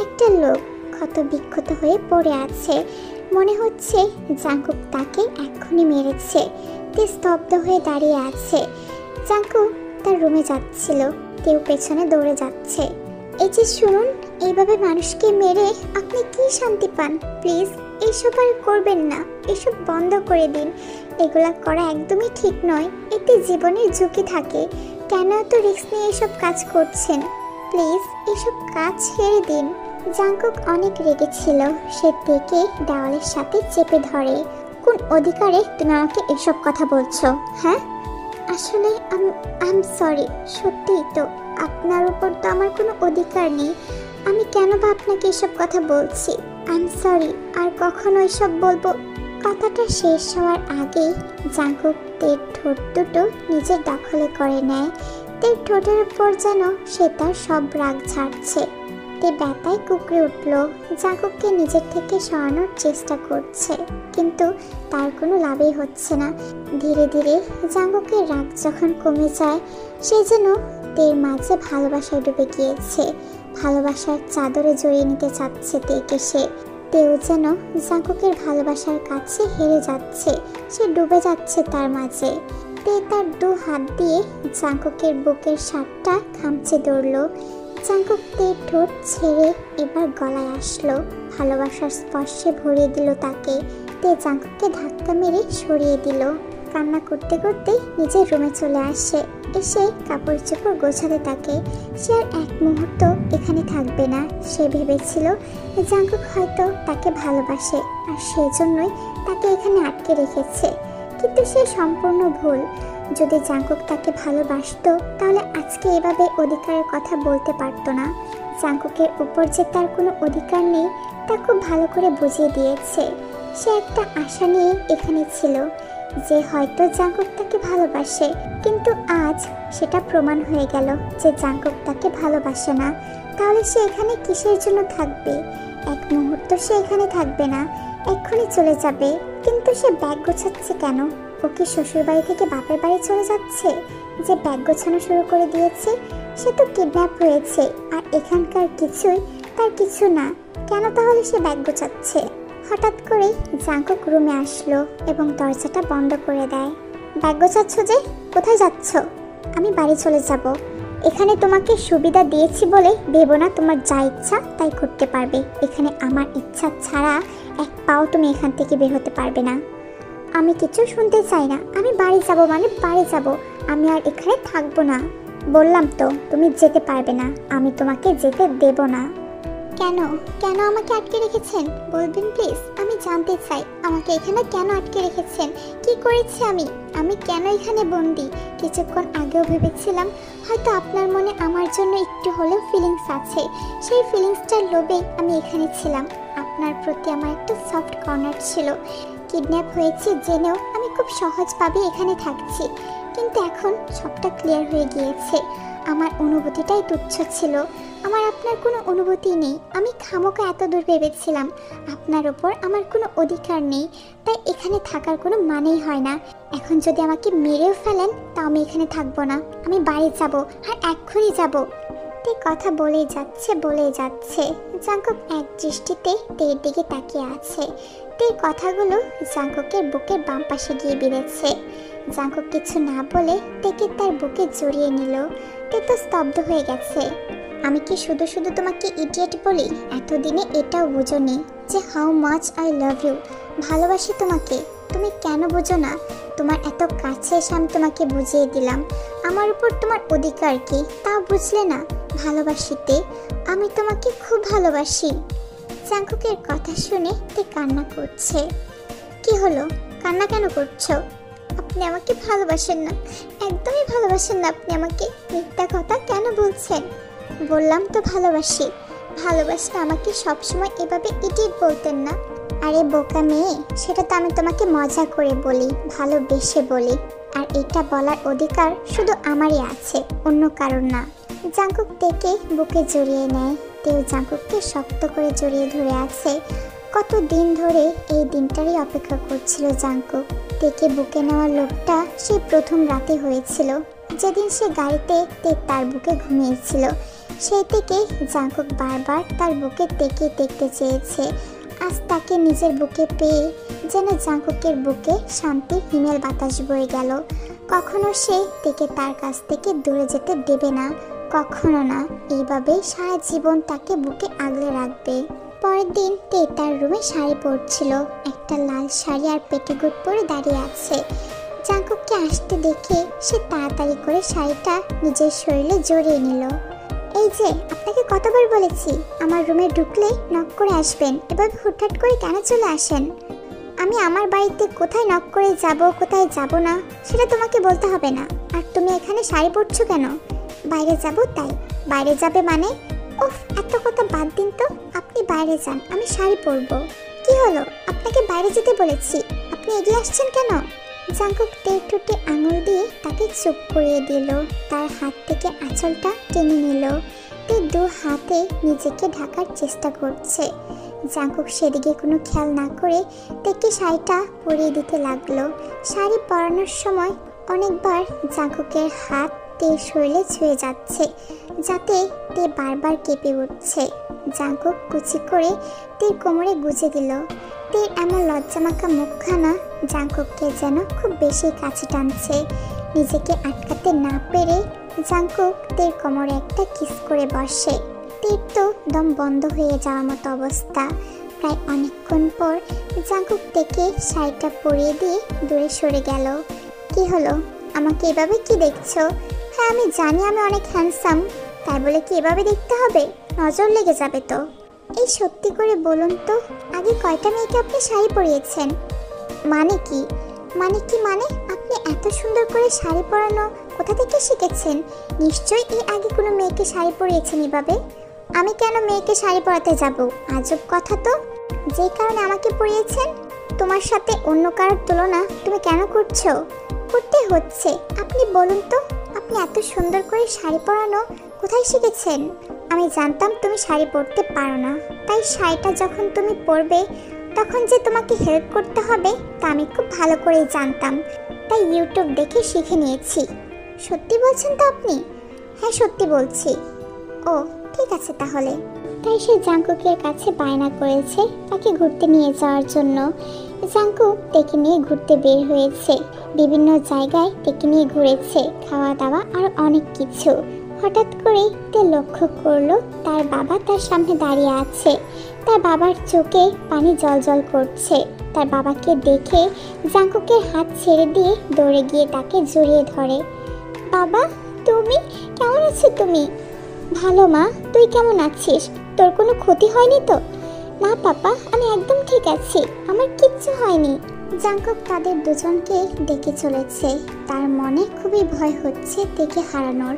একটা লোক ক্ষত বিক্ষত হয়ে পড়ে আছে। মনে হচ্ছে জাঙ্কুক তাকে এক্ষুনি মেরেছে। তে স্তব্ধ হয়ে দাঁড়িয়ে আছে। জাঙ্কুক তার রুমে যাচ্ছিল, কেউ পেছনে দৌড়ে যাচ্ছে। এই যে শুনুন, এইভাবে মানুষকে মেরে আপনি কি শান্তি পান? প্লিজ এইসব আর করবেন না, এসব বন্ধ করে দিন। এগুলা করা একদমই ঠিক নয়, এতে জীবনের ঝুঁকি থাকে। কেন এত রিস্ক নিয়ে এসব কাজ করছেন? প্লিজ এসব কাজ ছেড়ে দিন। জাঙ্কুক অনেক রেগেছিল। সে থেকে দেওয়ালের সাথে চেপে ধরে। কোন অধিকারে তুমি আমাকে এসব কথা বলছো? হ্যাঁ, আসলে আই সরি, সত্যিই তো আপনার উপর তো আমার কোনো অধিকার নেই। আমি কেন বা আপনাকে এসব কথা বলছি? আই সরি, আর কখনো এসব বলবো। কথাটা শেষ হওয়ার আগেই জাঙ্কুক তের ঠোঁট দুটো নিজের দখলে করে নেয়। তের ঠোঁটের উপর যেন সে তার সব রাগ ঝাড়ছে। তে ব্যথায় কুঁকড়ে উঠল। জাঙ্কুককে নিজের থেকে সরানোর চেষ্টা করছে, কিন্তু তার কোনো লাভই হচ্ছে না। ধীরে ধীরে জাঙ্কুকের রাগ যখন কমে যায়, সে যেন তের মাঝে ভালোবাসায় ডুবে গিয়েছে। ভালোবাসার চাদরে জড়িয়ে নিতে চাচ্ছে তেকে সে। তেও যেন জাঙ্কুকের ভালোবাসার কাছে হেরে যাচ্ছে। সে ডুবে যাচ্ছে তার মাঝে। তে তার দু হাত দিয়ে জাঙ্কুকের বুকের শার্টটা খামচে ধরল। জাঙ্কুক তের ঠোঁট ছেড়ে এবার গলায় আসলো। ভালোবাসার স্পর্শে ভরিয়ে দিল তাকে। তে জাঙ্কুককে ধাক্কা মেরে সরিয়ে দিল। কান্না করতে করতেই নিজের রুমে চলে আসে। এসে কাপড় চোপড় গোছাতে থাকে। সে আর এক মুহূর্ত এখানে থাকবে না। সে ভেবেছিল জাঙ্কুক হয়তো তাকে ভালোবাসে আর সেজন্যই তাকে এখানে আটকে রেখেছে, কিন্তু সে সম্পূর্ণ ভুল। যদি জাঙ্কুক তাকে ভালোবাসতো তাহলে আজকে এভাবে অধিকারের কথা বলতে পারতো না। জাঙ্কুকের উপর যে তার কোনো অধিকার নেই তা খুব ভালো করে বুঝিয়ে দিয়েছে। সে একটা আশা নিয়ে এখানে ছিল যে হয়তো জাঙ্কুক তাকে ভালোবাসে, কিন্তু আজ সেটা প্রমাণ হয়ে গেল যে জাঙ্কুক তাকে ভালোবাসে না। তাহলে সে এখানে কিসের জন্য থাকবে? এক মুহূর্ত সে এখানে থাকবে না, এক্ষুনি চলে যাবে। কিন্তু সে ব্যাগ গোছাচ্ছে কেন? ও কি শ্বশুর বাড়ি থেকে বাপের বাড়ি চলে যাচ্ছে যে ব্যাগ গোছানো শুরু করে দিয়েছে? সে তো কিডন্যাপ হয়েছে আর এখানকার কিছুই তার কিছু না। কেন তাহলে সে ব্যাগ গোছাচ্ছে? হঠাৎ করে জাঙ্কুক রুমে আসলো এবং দরজাটা বন্ধ করে দেয়। ব্যাগ গোছাচ্ছ যে? কোথায় যাচ্ছ? আমি বাড়ি চলে যাব। এখানে তোমাকে সুবিধা দিয়েছি বলে ভেবো না তোমার যা ইচ্ছা তাই করতে পারবে। এখানে আমার ইচ্ছা ছাড়া এক পাও তুমি এখান থেকে বের হতে পারবে না। আমি কিছু শুনতে চাই না। আমি বাড়ি যাব মানে বাড়ি যাব, আমি আর এখানে থাকবো না। বললাম তো তুমি যেতে পারবে না, আমি তোমাকে যেতে দেব না। কেন কেন আমাকে আটকে রেখেছেন বলবেন প্লিজ? আমি জানতে চাই আমাকে এখানে কেন আটকে রেখেছেন? কি করেছি আমি কেন এখানে বন্দি? কিছুক্ষণ আগেও ভেবেছিলাম হয়তো আপনার মনে আমার জন্য একটু হলেও ফিলিংস আছে। সেই ফিলিংসটার লোভেই আমি এখানে ছিলাম। আপনার প্রতি আমার একটা সফট কর্নার ছিল। কিডন্যাপ হয়েছি জেনেও আমি খুব সহজভাবে এখানে থাকছি, কিন্তু এখন সবটা ক্লিয়ার হয়ে গিয়েছে। আমার অনুভূতিটাই তুচ্ছ ছিল। আমার আপনার কোনো অনুভূতি নেই। আমি খামোকা এত দূর ভেবেছিলাম আপনার ওপর আমার কোনো অধিকার নেই, তাই এখানে থাকার কোনো মানেই হয় না। এখন যদি আমাকে মেরেও ফেলেন তাও আমি এখানে থাকবো না। আমি বাড়ি যাব আর এক্ষুনি যাব। তে কথা বলেই যাচ্ছে। জাঙ্কুক এক দৃষ্টিতে তের দিকে তাকিয়ে আছে। তের কথাগুলো জাঙ্কুকের বুকের বাম পাশে গিয়ে বিঁধেছে। জাঙ্কুক কিছু না বলে তেকে তার বুকে জড়িয়ে নিল। তে তো স্তব্ধ হয়ে গেছে। আমি কি শুধু শুধু তোমাকে ইডিয়েট বলি? এতদিনে এটাও বুঝোনি যে how much I love you. ভালোবাসি তোমাকে, তুমি কেন বোঝো না? তোমার এত কাছে এসে আমি তোমাকে বুঝিয়ে দিলাম আমার উপর তোমার অধিকার কি, তাও বুঝলে না। ভালোবাসিতে আমি তোমাকে খুব ভালোবাসি। জাঙ্কুকের কথা শুনে তে কান্না করছে। কি হলো, কান্না কেন করছো? আপনি আমাকে ভালোবাসেন না, একদমই ভালোবাসেন না। আপনি আমাকে মিথ্যা কথা কেন বলছেন? বললাম তো ভালোবাসি। ভালোবাসলে আমাকে সবসময় এভাবে ইডিয়েট বলতেন না। আরে বোকা মেয়ে, সেটা তো আমি তোমাকে মজা করে বলি, ভালোবেসে বলি। আর এটা বলার অধিকার শুধু আমারই আছে, অন্য কারণ না। জাঙ্কুক তেকে বুকে জড়িয়ে নেয়। তেও জাঙ্কুককে শক্ত করে জড়িয়ে ধরে আছে। কত দিন ধরে এই দিনটারই অপেক্ষা করছিল জাঙ্কুক। তেকে বুকে নেওয়ার লোকটা সেই প্রথম রাতে হয়েছিল, যেদিন সে গাড়িতে তে তার বুকে ঘুমিয়েছিল। সেই থেকে জাঙ্কুক বারবার তার বুকে তেকে দেখতে চেয়েছে। আজ তাকে নিজের বুকে পেয়ে যেন জাঙ্কুকের বুকে শান্তি হিমেল বাতাস বয়ে গেল। কখনো সে তেকে তার কাছ থেকে দূরে যেতে দেবে না, কখনো না। এইভাবেই সারা জীবন তাকে বুকে আগলে রাখবে। পরের দিন তে তার রুমে শাড়ি পরছিল। একটা লাল শাড়ি আর পেটিকোট পরে দাঁড়িয়ে আছে। জাঙ্কুককে আসতে দেখে সে তাড়াতাড়ি করে শাড়িটা নিজের শরীরে জড়িয়ে নিল। এই যে, আপনাকে কতবার বলেছি আমার রুমে ঢুকলে নক করে আসবেন, এভাবে হুটহাট করে কেন চলে আসেন? আমি আমার বাড়িতে কোথায় নক করে যাব, কোথায় যাব না সেটা তোমাকে বলতে হবে না। আর তুমি এখানে শাড়ি পরছো কেন? বাইরে যাব তাই। বাইরে যাবে মানে? উফ, এত কথা বাদ দিন তো। আপনি বাইরে যান, আমি শাড়ি পরবো। কি হলো, আপনাকে বাইরে যেতে বলেছি, আপনি এগিয়ে আসছেন কেন? জাঙ্কুক তের ঠোঁটে আঙুল দিয়ে তাকে চুপ করিয়ে দিল। তার হাত থেকে আঁচলটা টেনে নিল। তে দু হাতে নিজেকে ঢাকার চেষ্টা করছে। জাঙ্কুক সেদিকে কোনো খেয়াল না করে তেকে শাড়িটা পরিয়ে দিতে লাগলো। শাড়ি পরানোর সময় অনেকবার জাঙ্কুকের হাত তের শরীরে ছুঁয়ে যাচ্ছে, যাতে তে বারবার কেঁপে উঠছে। জাঙ্কুক কুচি করে তের কোমরে গুজে দিল। তের এমন লজ্জামাখা মুখখানা জাঙ্কুককে যেন খুব বেশি কাছে টানছে। নিজেকে আটকাতে না পেরে জাঙ্কুক তের কোমরে একটা কিস করে বসে। তের তো দম বন্ধ হয়ে যাওয়ার মতো অবস্থা। প্রায় অনেকক্ষণ পর জাঙ্কুক তেকে শাড়িটা পরিয়ে দিয়ে দূরে সরে গেল। কি হলো? আমাকে এভাবে কি দেখছো? হ্যাঁ, আমি জানি আমি অনেক হ্যান্ডসাম, তাই বলে কি এভাবে দেখতে হবে? নজর লেগে যাবে তো। এই সত্যি করে বলুন তো, আগে কয়টা মেয়েকে আপনি শাড়ি পরিয়েছেন? মানে কি? মানে আপনি এত সুন্দর করে শাড়ি পরানো কোথা থেকে শিখেছেন? নিশ্চয়ই এর আগে কোনো মেয়েকে শাড়ি পরিয়েছেন এভাবে। আমি কেন মেয়েকে শাড়ি পরাতে যাব? আজব কথা তো। যে কারণে আমাকে পরিয়েছেন, তোমার সাথে অন্য কারোর তুলনা তুমি কেন করছো? করতে হচ্ছে। আপনি বলুন তো, আপনি এত সুন্দর করে শাড়ি পরানো কোথায় শিখেছেন? আমি জানতাম তুমি শাড়ি পরতে পারো না, তাই শাড়িটা যখন তুমি পরবে তখন যে তোমাকে হেল্প করতে হবে তা আমি খুব ভালো করেই জানতাম, তাই ইউটিউব দেখে শিখে নিয়েছি। সত্যি বলছেন তো আপনি? হ্যাঁ, সত্যি বলছি। ও ঠিক আছে তাহলে। তাই সে জাঙ্কুকের কাছে বায়না করেছে তাকে ঘুরতে নিয়ে যাওয়ার জন্য। জাঙ্কুক তেকে নিয়ে ঘুরতে বের হয়েছে, বিভিন্ন জায়গায় তেকে নিয়ে ঘুরেছে, খাওয়া দাওয়া আর অনেক কিছু। হঠাৎ করেই তে লক্ষ্য করলো তার বাবা তার সামনে দাঁড়িয়ে আছে। তার বাবার চোখে পানি জলজল করছে। তার বাবাকে দেখে জাঙ্কুকের হাত ছেড়ে দিয়ে দৌড়ে গিয়ে তাকে জড়িয়ে ধরে। বাবা, তুমি কেমন আছো? তুমি ভালো মা, তুই কেমন আছিস? তোর কোনো ক্ষতি হয়নি তো? না পাপা, আমি একদম ঠিক আছি, আমার কিচ্ছু হয়নি। জাঙ্কুক তাদের দুজনকে দেখে চলেছে। তার মনে খুবই ভয় হচ্ছে তেকে হারানোর।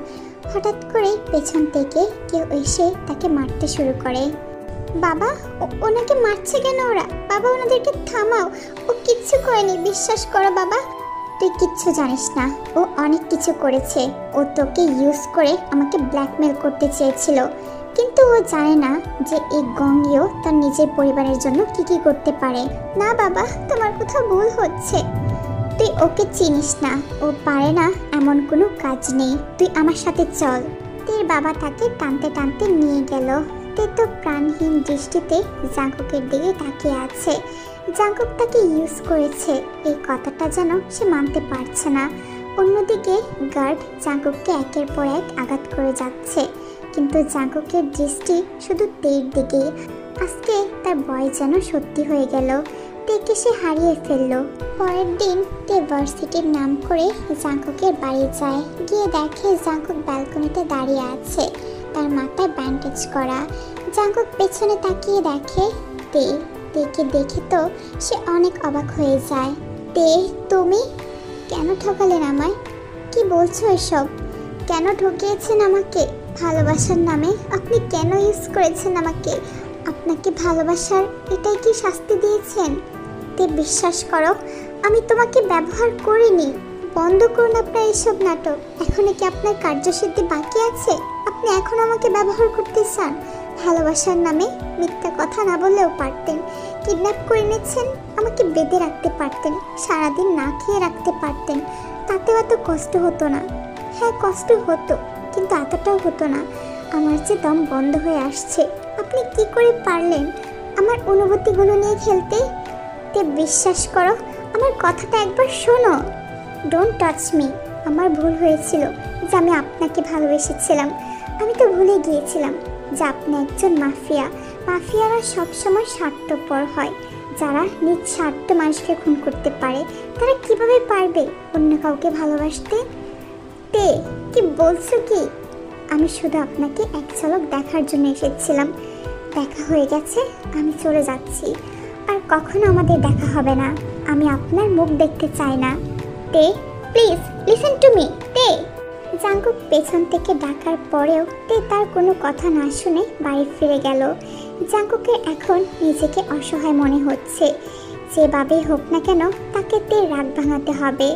হঠাৎ করে পেছন থেকে কেউ এসে তাকে মারতে শুরু করে। বাবা, ওনাকে মারছে কেন ওরা? বাবা, ওনাদেরকে থামাও, ও কিচ্ছু করেনি, বিশ্বাস করো বাবা। তুই কিচ্ছু জানিস না, ও অনেক কিছু করেছে। ও তোকে ইউজ করে আমাকে ব্ল্যাকমেল করতে চেয়েছিল, কিন্তু ও জানে না যে এই গঙ্গিও তার নিজের পরিবারের জন্য কি কি করতে পারে। না বাবা, তোমার কোথাও ভুল হচ্ছে। তুই ওকে চিনিস না, ও পারে না এমন কোনো কাজ নেই। তুই আমার সাথে চল। তোর বাবা তাকে টানতে টানতে নিয়ে গেল। তে তো প্রাণহীন দৃষ্টিতে জাঙ্কুকের দিকে তাকিয়ে আছে। জাঙ্কুক তাকে ইউজ করেছে এই কথাটা যেন সে মানতে পারছে না। অন্যদিকে গার্ড জাঙ্কুককে একের পর এক আঘাত করে যাচ্ছে, কিন্তু জাঙ্কুকের দৃষ্টি শুধু তের দিকে। আজকে তার ভয় যেন সত্যি হয়ে গেল। তেকে সে হারিয়ে ফেললো। পরের দিন তে ভার্সিটির নাম করে জাঙ্কুকের বাড়ি যায়। গিয়ে দেখে জাঙ্কুক ব্যালকনিতে দাঁড়িয়ে আছে, তার মাথায় ব্যান্ডেজ করা। জাঙ্কুক পেছনে তাকিয়ে দেখে তেকে দেখে তো সে অনেক অবাক হয়ে যায়। তে, তুমি কেন ঠকালেন আমায়? কি বলছো এসব? কেন ঠকিয়েছেন আমাকে? ভালোবাসার নামে আপনি কেন ইউজ করেছেন আমাকে? আপনাকে ভালোবাসার এটাই কি শাস্তি দিয়েছেন? তে, বিশ্বাস করো, আমি তোমাকে ব্যবহার করিনি। বন্ধ করুন আপনার এইসব নাটক। এখনো কি আপনার কার্যসিদ্ধি বাকি আছে? আপনি এখন আমাকে ব্যবহার করতে চান? ভালোবাসার নামে মিথ্যা কথা না বললেও পারতেন। কিডন্যাপ করে নিয়েছেন, আমাকে বেঁধে রাখতে পারতেন, সারাদিন না খেয়ে রাখতে পারতেন, তাতেও এত কষ্ট হতো না। হ্যাঁ, কষ্ট হতো, কিন্তু এতটাও হতো না। আমার যে দম বন্ধ হয়ে আসছে। আপনি কি করে পারলেন আমার অনুভূতিগুলো নিয়ে খেলতে? তে, বিশ্বাস করো, আমার কথাটা একবার শোনো। Don't touch me. আমার ভুল হয়েছিল যে আমি আপনাকে ভালোবেসেছিলাম। আমি তো ভুলে গিয়েছিলাম যে আপনি একজন মাফিয়া। মাফিয়ারা সবসময় স্বার্থপর হয়। যারা নিজ স্বার্থ মানুষকে খুন করতে পারে, তারা কিভাবে পারবে অন্য কাউকে ভালোবাসতে? তে, কি বলছো কি? আমি শুধু আপনাকে এক ঝলক দেখার জন্য এসেছিলাম। দেখা হয়ে গেছে, আমি চলে যাচ্ছি। আর কখনো আমাদের দেখা হবে না। আমি আপনার মুখ দেখতে চাই না। তে, প্লিজ লিসেন টু মি। তে। জাঙ্কুক পেছন থেকে ডাকার পরেও তে তার কোনো কথা না শুনে বাড়ি ফিরে গেল। জাঙ্কুকের এখন নিজেকে অসহায় মনে হচ্ছে। যেভাবেই হোক না কেন তাকে তে রাগ ভাঙাতে হবে।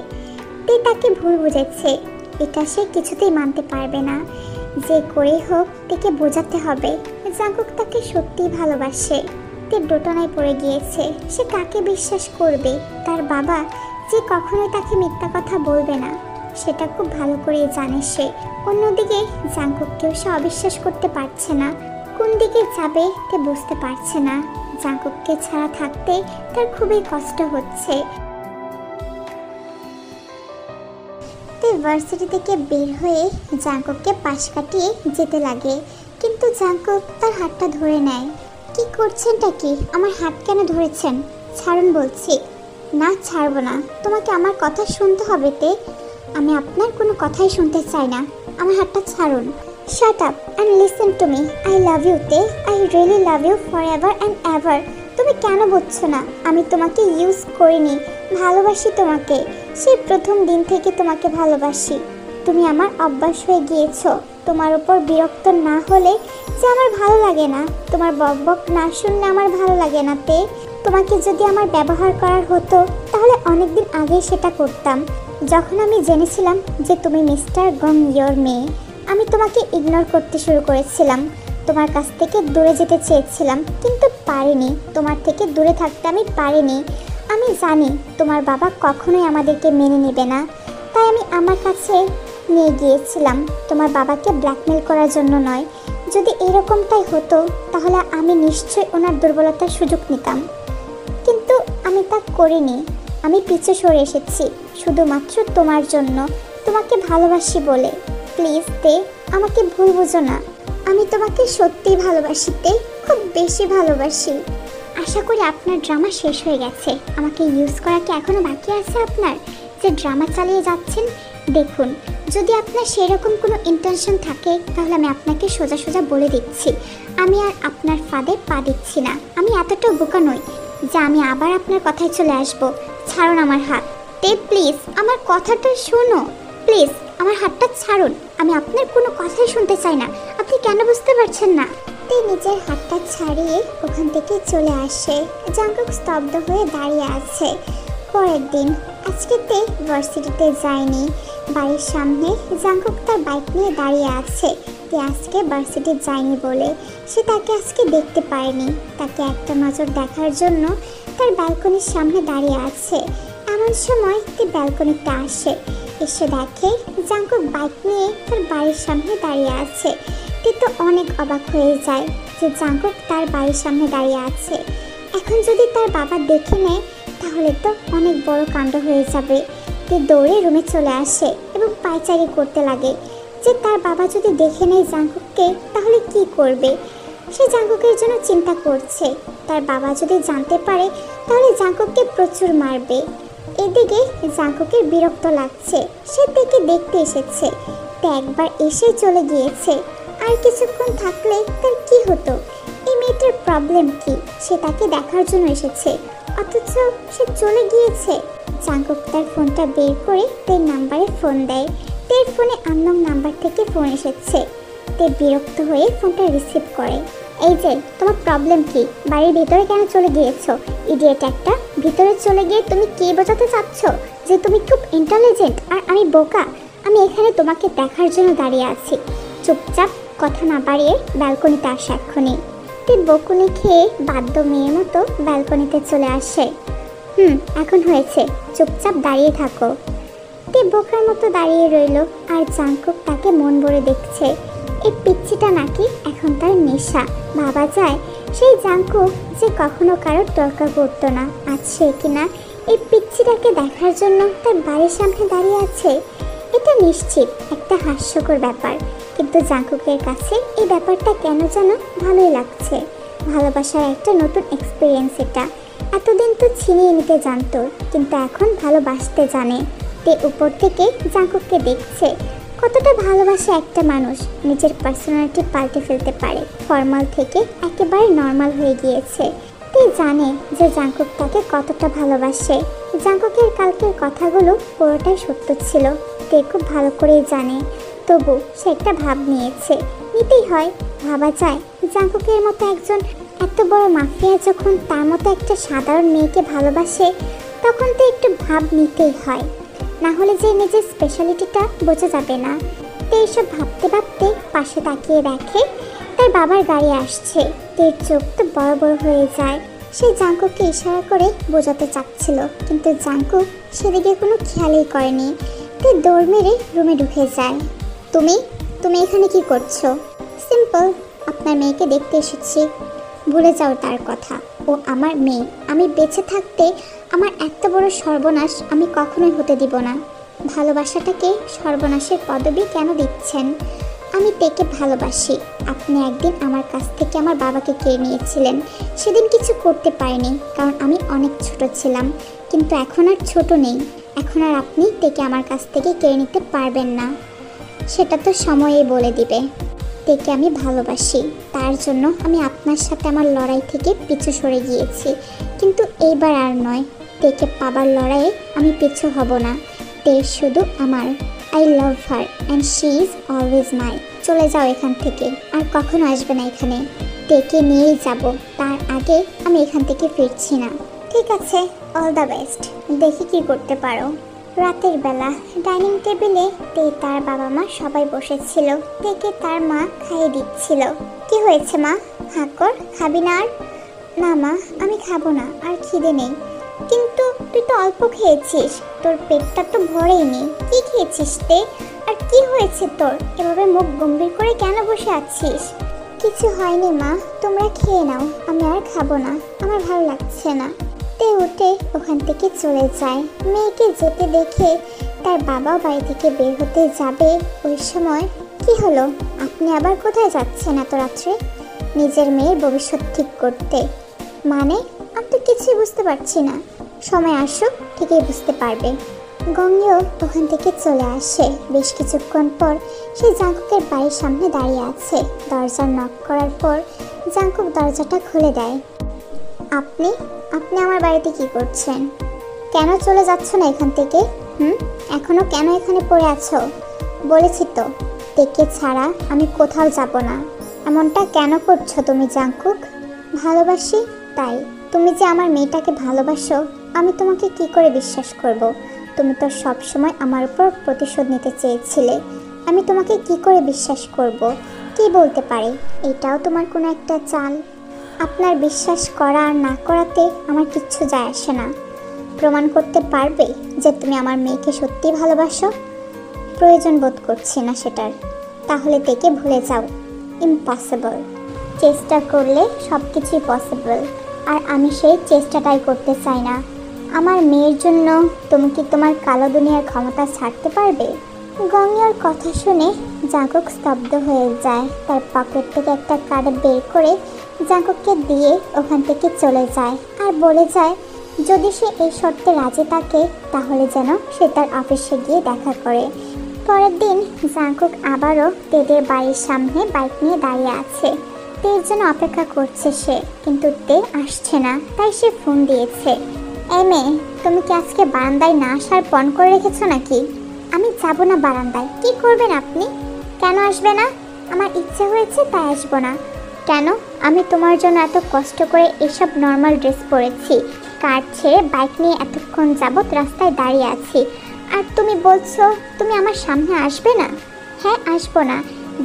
তে তাকে ভুল বুঝেছে, এটা সে কিছুতেই মানতে পারবে না। যে করেই হোক তেকে বোঝাতে হবে জাঙ্কুক তাকে সত্যিই ভালোবাসে। তে দোটানায় পড়ে গিয়েছে। সে কাকে বিশ্বাস করবে? তার বাবা যে কখনোই তাকে মিথ্যা কথা বলবে না, সেটা খুব ভালো করেই জানে সে। অন্যদিকে জাঙ্কুককেও সে অবিশ্বাস করতে পারছে না। কোন দিকে যাবে তে বুঝতে পারছে না। জাঙ্কুককে ছাড়া থাকতে তার খুবই কষ্ট হচ্ছে। তে ভার্সিটি থেকে বের হয়ে জাঙ্কুককে পাশ কাটিয়ে যেতে লাগে, কিন্তু জাঙ্কুক তার হাতটা ধরে নেয়। কি করছেনটা কি? আমার হাত কেন ধরেছেন? ছাড়ুন বলছি। না, ছাড়বো না। তোমাকে আমার কথা শুনতে হবে তে। আমি আপনার কোনো কথাই শুনতে চাই না। আমার হাতটা ছাড়ুন। Shut up and listen to me. I love you তে। I really love you for ever and ever. তুমি কেন বুঝছো না? আমি তোমাকে ইউজ করিনি, ভালোবাসি তোমাকে। সেই প্রথম দিন থেকে তোমাকে ভালোবাসি। তুমি আমার অভ্যাস হয়ে গিয়েছো। তোমার উপর বিরক্ত না হলে যে আমার ভালো লাগে না, তোমার বকবক না শুনলে আমার ভালো লাগে না তে। তোমাকে যদি আমার ব্যবহার করার হতো তাহলে অনেকদিন আগেই সেটা করতাম। যখন আমি জেনেছিলাম যে তুমি মিস্টার গং ইয়োর মেয়ে, আমি তোমাকে ইগনোর করতে শুরু করেছিলাম। তোমার কাছ থেকে দূরে যেতে চেয়েছিলাম, কিন্তু পারিনি। তোমার থেকে দূরে থাকতে আমি পারিনি। আমি জানি তোমার বাবা কখনোই আমাদেরকে মেনে নেবে না, তাই আমি আমার কাছে নিয়ে গিয়েছিলাম। তোমার বাবাকে ব্ল্যাকমেল করার জন্য নয়। যদি এরকমটাই হতো তাহলে আমি নিশ্চয়ই ওনার দুর্বলতার সুযোগ নিতাম, কিন্তু আমি তা করিনি। আমি পিছু সরে এসেছি শুধুমাত্র তোমার জন্য, তোমাকে ভালোবাসি বলে। প্লিজ তে, আমাকে ভুল বুঝো না। আমি তোমাকে সত্যিই ভালোবাসি তে, খুব বেশি ভালোবাসি। আশা করি আপনার ড্রামা শেষ হয়ে গেছে। আমাকে ইউজ করা কি এখনও বাকি আছে আপনার, যে ড্রামা চালিয়ে যাচ্ছেন? দেখুন, যদি আপনার সেরকম কোনো ইন্টেনশন থাকে তাহলে আমি আপনাকে সোজা সোজা বলে দিচ্ছি, আমি আর আপনার ফাঁদে পা দিচ্ছি না। আমি এতটাও বোকা নই যে আমি আবার আপনার কথায় চলে আসব। ছাড়ুন আমার হাত তে, প্লিজ আমার কথাটা শোনো। প্লিজ আমার হাতটা ছাড়ুন। আমি আপনার কোনো কথাই শুনতে চাই না। আপনি কেন বুঝতে পারছেন না? তে নিজের হাতটা ছাড়িয়ে ওখান থেকে চলে আসে। জাঙ্কুক স্তব্ধ হয়ে দাঁড়িয়ে আছে। পরের দিন, আজকে তে ভার্সিটিতে যায়নি। বাড়ির সামনে জাঙ্কুক তার বাইক নিয়ে দাঁড়িয়ে আছে। তে আজকে ভার্সিটি যায়নি বলে সে তাকে আজকে দেখতে পায়নি। তাকে একটা নজর দেখার জন্য তার ব্যালকনির সামনে দাঁড়িয়ে আছে। এমন সময় তে ব্যালকনিতে আসে। এসে দেখে জাঙ্কুক বাইক নিয়ে তার বাড়ির সামনে দাঁড়িয়ে আছে। তে তো অনেক অবাক হয়ে যায় যে জাঙ্কুক তার বাড়ির সামনে দাঁড়িয়ে আছে। এখন যদি তার বাবা দেখে নেয় তাহলে তো অনেক বড় কাণ্ড হয়ে যাবে। তে দৌড়ে রুমে চলে আসে এবং পায়চারি করতে লাগে যে তার বাবা যদি দেখে নেয় জাঙ্কুককে তাহলে কি করবে। সে জাঙ্কুকের জন্য চিন্তা করছে। তার বাবা যদি জানতে পারে তাহলে জাঙ্কুককে প্রচুর মারবে। এদিকে জাঙ্কুকের বিরক্ত লাগছে। সে তাকে দেখতে এসেছে, তে একবার এসে চলে গিয়েছে। আর কিছুক্ষণ থাকলে তার কি হতো? এই মেয়েটার প্রবলেম কি? সে তাকে দেখার জন্য এসেছে অথচ সে চলে গিয়েছে। জাঙ্কুক তার ফোনটা বের করে তের নাম্বারে ফোন দেয়। তের ফোনে আননোন নাম্বার থেকে ফোন এসেছে। তে বিরক্ত হয়ে ফোনটা রিসিভ করে। এই যে, তোমার প্রবলেম কি? বাড়ির ভিতরে কেন চলে গিয়েছো? ইডিয়েট একটা! ভিতরে চলে গিয়ে তুমি কি বোঝাতে চাচ্ছ? যে তুমি খুব ইন্টেলিজেন্ট আর আমি বোকা? আমি এখানে তোমাকে দেখার জন্য দাঁড়িয়ে আছি। চুপচাপ কথা না বাড়িয়ে ব্যালকনিতে আসে এক্ষুনি। তে বকুনি খেয়ে বাধ্য মেয়ের মতো ব্যালকনিতে চলে আসে। এখন হয়েছে, চুপচাপ দাঁড়িয়ে থাকো। তে বোকার মতো দাঁড়িয়ে রইল আর জাঙ্কুক তাকে মন ভরে দেখছে। এই পিচ্চিটা নাকি এখন তার নেশা। ভাবা যায় সেই জাঙ্কুক যে কখনো কারোর দরকার পড়তো না, আজ সে কিনা এই পিচ্চিটাকে দেখার জন্য তার বাড়ির সামনে দাঁড়িয়ে আছে। এটা নিশ্চিত একটা হাস্যকর ব্যাপার, কিন্তু জাঙ্কুকের কাছে এই ব্যাপারটা কেন যেন ভালোই লাগছে। ভালোবাসার একটা নতুন এক্সপিরিয়েন্স এটা। এতদিন তো ছিনিয়ে নিতে জানতো, কিন্তু এখন ভালোবাসতে জানে। তে উপর থেকে জাঙ্কুককে দেখছে। কতটা ভালোবাসে একটা মানুষ, নিজের পার্সোনালিটি পাল্টে ফেলতে পারে। ফর্মাল থেকে একেবারে নর্মাল হয়ে গিয়েছে। তে জানে যে জাঙ্কুক তাকে কতটা ভালোবাসে। জাঙ্কুকের কালকের কথাগুলো পুরোটাই সত্য ছিল। তে খুব ভালো করেই জানে, তবু সে একটা ভাব নিয়েছে। নিতেই হয়। ভাবা যায় জাঙ্কুকের মতো একজন এত বড় মাফিয়া যখন তার মতো একটা সাধারণ মেয়েকে ভালোবাসে, তখন তো একটু ভাব নিতেই হয়, না হলে যে নিজের স্পেশালিটিটা বোঝা যাবে না। তো এইসব ভাবতে ভাবতে পাশে তাকিয়ে দেখে তার বাবার গাড়ি আসছে। তের চোখ তো বড় বড় হয়ে যায়। সে জাঙ্কুককে ইশারা করে বোঝাতে চাচ্ছিল, কিন্তু জাঙ্কুক সেদিকে কোনো খেয়ালই করেনি। তে দৌড় মেরে রুমে ঢুকে যায়। তুমি তুমি এখানে কি করছো? সিম্পল, আপনার মেয়েকে দেখতে এসেছি। ভুলে যাও তার কথা, ও আমার মেয়ে। আমি বেঁচে থাকতে আমার এত বড় সর্বনাশ আমি কখনোই হতে দিব না। ভালোবাসাটাকে সর্বনাশের পদবি কেন দিচ্ছেন? আমি তেকে ভালোবাসি। আপনি একদিন আমার কাছ থেকে আমার বাবাকে কেড়ে নিয়েছিলেন। সেদিন কিছু করতে পারিনি, কারণ আমি অনেক ছোট ছিলাম। কিন্তু এখন আর ছোট নেই। এখন আর আপনি তেকে আমার কাছ থেকে কেড়ে নিতে পারবেন না। সেটা তো সময়ই বলে দিবে। তেকে আমি ভালোবাসি, তার জন্য আমি আপনার সাথে আমার লড়াই থেকে পিছু সরে গিয়েছি। কিন্তু এইবার আর নয়। তেকে পাবার লড়াইয়ে আমি পিছু হব না। তে শুধু আমার। I love her and she is always মাই। চলে যাও এখান থেকে, আর কখনো আসবে না এখানে। তেকে নিয়েই যাব, তার আগে আমি এখান থেকে ফিরছি না। ঠিক আছে, অল দ্য বেস্ট। দেখি কি করতে পারো। রাতের বেলা ডাইনিং টেবিলে তে, তার বাবা মা সবাই বসেছিল। তেকে তার মা খাইয়ে দিচ্ছিল। কি হয়েছে মা? হাকর, খাবি না আর? না মা, আমি খাবো না, আর খিদে নেই। কিন্তু তুই তো অল্প খেয়েছিস, তোর পেটটা তো ভরেইনি। কি খেয়েছিস তে? আর কি হয়েছে তোর? এভাবে মুখ গম্ভীর করে কেন বসে আছিস? কিছু হয়নি মা, তোমরা খেয়ে নাও। আমি আর খাবো না, আমার ভালো লাগছে না। তে উঠে ওখান থেকে চলে যায়। মেয়েকে যেতে দেখে তার বাবাও বাড়ি থেকে বের হতে যাবে। ওই সময় কি হলো? আপনি আবার কোথায় যাচ্ছেন এত রাত্রে? নিজের মেয়ের ভবিষ্যৎ ঠিক করতে। মানে? আমি তো কিছুই বুঝতে পারছি না। সময় আসুক, ঠিকই বুঝতে পারবে। গঙ্গেও ওখান থেকে চলে আসে। বেশ কিছুক্ষণ পর সে জাঙ্কুকের বাড়ির সামনে দাঁড়িয়ে আছে। দরজা নক করার পর জাঙ্কুক দরজাটা খুলে দেয়। আপনি আপনি আমার বাড়িতে কি করছেন? কেন চলে যাচ্ছ না এখান থেকে? এখনো কেন এখানে পড়ে আছো? বলেছি তো, তেকে ছাড়া আমি কোথাও যাব না। এমনটা কেন করছো তুমি জাঙ্কুক? ভালোবাসি তাই। তুমি যে আমার মেয়েটাকে ভালোবাসো, আমি তোমাকে কি করে বিশ্বাস করব? তুমি তো সব সময় আমার উপর প্রতিশোধ নিতে চেয়েছিলে। আমি তোমাকে কি করে বিশ্বাস করব? কি বলতে পারে? এটাও তোমার কোনো একটা চাল। আপনার বিশ্বাস করা আর না করাতে আমার কিচ্ছু যায় আসে না। প্রমাণ করতে পারবে যে তুমি আমার মেয়েকে সত্যিই ভালোবাসো? প্রয়োজন বোধ করছি না সেটার। তাহলে তেকে ভুলে যাও। ইম্পসিবল। চেষ্টা করলে সব কিছুই পসিবল, আর আমি সেই চেষ্টাটাই করতে চাই না। আমার মেয়ের জন্য তুমি কি তোমার কালো দুনিয়ার ক্ষমতা ছাড়তে পারবে? গঙ্গার কথা শুনে জাঙ্কুক স্তব্ধ হয়ে যায়। তার পকেট থেকে একটা কার্ড বের করে জাঙ্কুককে দিয়ে ওখান থেকে চলে যায়, আর বলে যায় যদি সে এই শর্তে রাজি থাকে তাহলে যেন সে তার অফিসে গিয়ে দেখা করে। পরের দিন জাঙ্কুক আবারও তেদের বাড়ির সামনে বাইক নিয়ে দাঁড়িয়ে আছে। তের জন্য অপেক্ষা করছে সে, কিন্তু তে আসছে না। তাই সে ফোন দিয়েছে। এই মেয়ে, তুমি কি আজকে বারান্দায় না আসার পণ করে রেখেছো নাকি? আমি যাব না বারান্দায়। কি করবেন আপনি? কেন আসবে না? আমার ইচ্ছে হয়েছে তাই আসবো না। কেন? আমি তোমার জন্য এত কষ্ট করে এসব নর্মাল ড্রেস পরেছি, কার ছেড়ে বাইক নিয়ে এতক্ষণ যাবৎ রাস্তায় দাঁড়িয়ে আছি, আর তুমি বলছো তুমি আমার সামনে আসবে না? হ্যাঁ, আসবো না।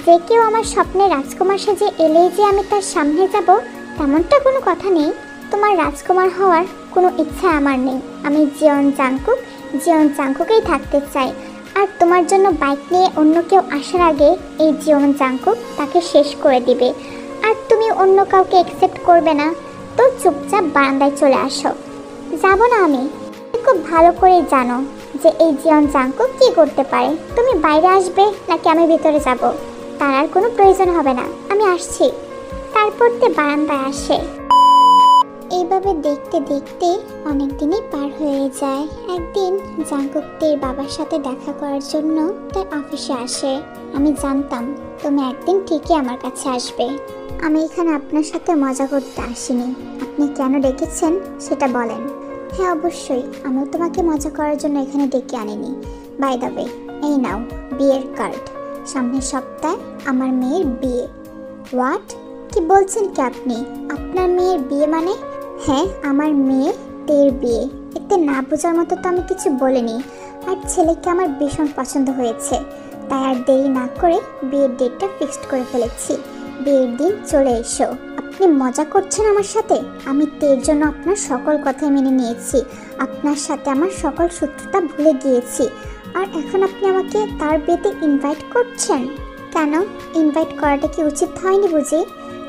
যে কেউ আমার স্বপ্নে রাজকুমার সেজে এলেই যে আমি তার সামনে যাব, তেমনটা কোনো কথা নেই। তোমার রাজকুমার হওয়ার কোনো ইচ্ছা আমার নেই। আমি জিয়ন জাঙ্কুকেই থাকতে চাই। আর তোমার জন্য বাইক নিয়ে অন্য কেউ আসার আগে এই জিয়ন জাঙ্কুক তাকে শেষ করে দিবে। আর তুমি অন্য কাউকে অ্যাকসেপ্ট করবে না, তো চুপচাপ বারান্দায় চলে আসো। যাব না আমি। খুব ভালো করে জানো যে এই জিয়ন জাঙ্কুক কি করতে পারে। তুমি বাইরে আসবে নাকি আমি ভিতরে যাব, তার আর কোনো প্রয়োজন হবে না। আমি আসছি। তারপর তে বারান্দায় আসে। এইভাবে দেখতে দেখতে অনেক দিনই পার হয়ে যায়। একদিন জাঙ্কুক তের বাবার সাথে দেখা করার জন্য তার অফিসে আসে। আমি জানতাম তুমি একদিন ঠিকই আমার কাছে আসবে। আমি এখানে আপনার সাথে মজা করতে আসিনি। আপনি কেন ডেকেছেন সেটা বলেন। হ্যাঁ অবশ্যই, আমিও তোমাকে মজা করার জন্য এখানে ডেকে আনিনি। বাই দ্য ওয়ে, এই নাও বিয়ের কার্ড। সামনের সপ্তাহে আমার মেয়ের বিয়ে। হোয়াট? কি বলছেন কি আপনি? আপনার মেয়ের বিয়ে মানে? হ্যাঁ, আমার মেয়ে তের বিয়ে। এতে না বোঝার মতো তো আমি কিছু বলিনি। আর ছেলেকে আমার ভীষণ পছন্দ হয়েছে, তাই আর দেরি না করে বিয়ের ডেটটা ফিক্সড করে ফেলেছি। বিয়ের দিন চলে এসো। আপনি মজা করছেন আমার সাথে? আমি তের জন্য আপনার সকল কথাই মেনে নিয়েছি। আপনার সাথে আমার সকল শত্রুতা ভুলে গিয়েছি। আর এখন আপনি আমাকে তার বিয়েতে ইনভাইট করছেন? কেন? ইনভাইট করাটা কি উচিত হয়নি বুঝি?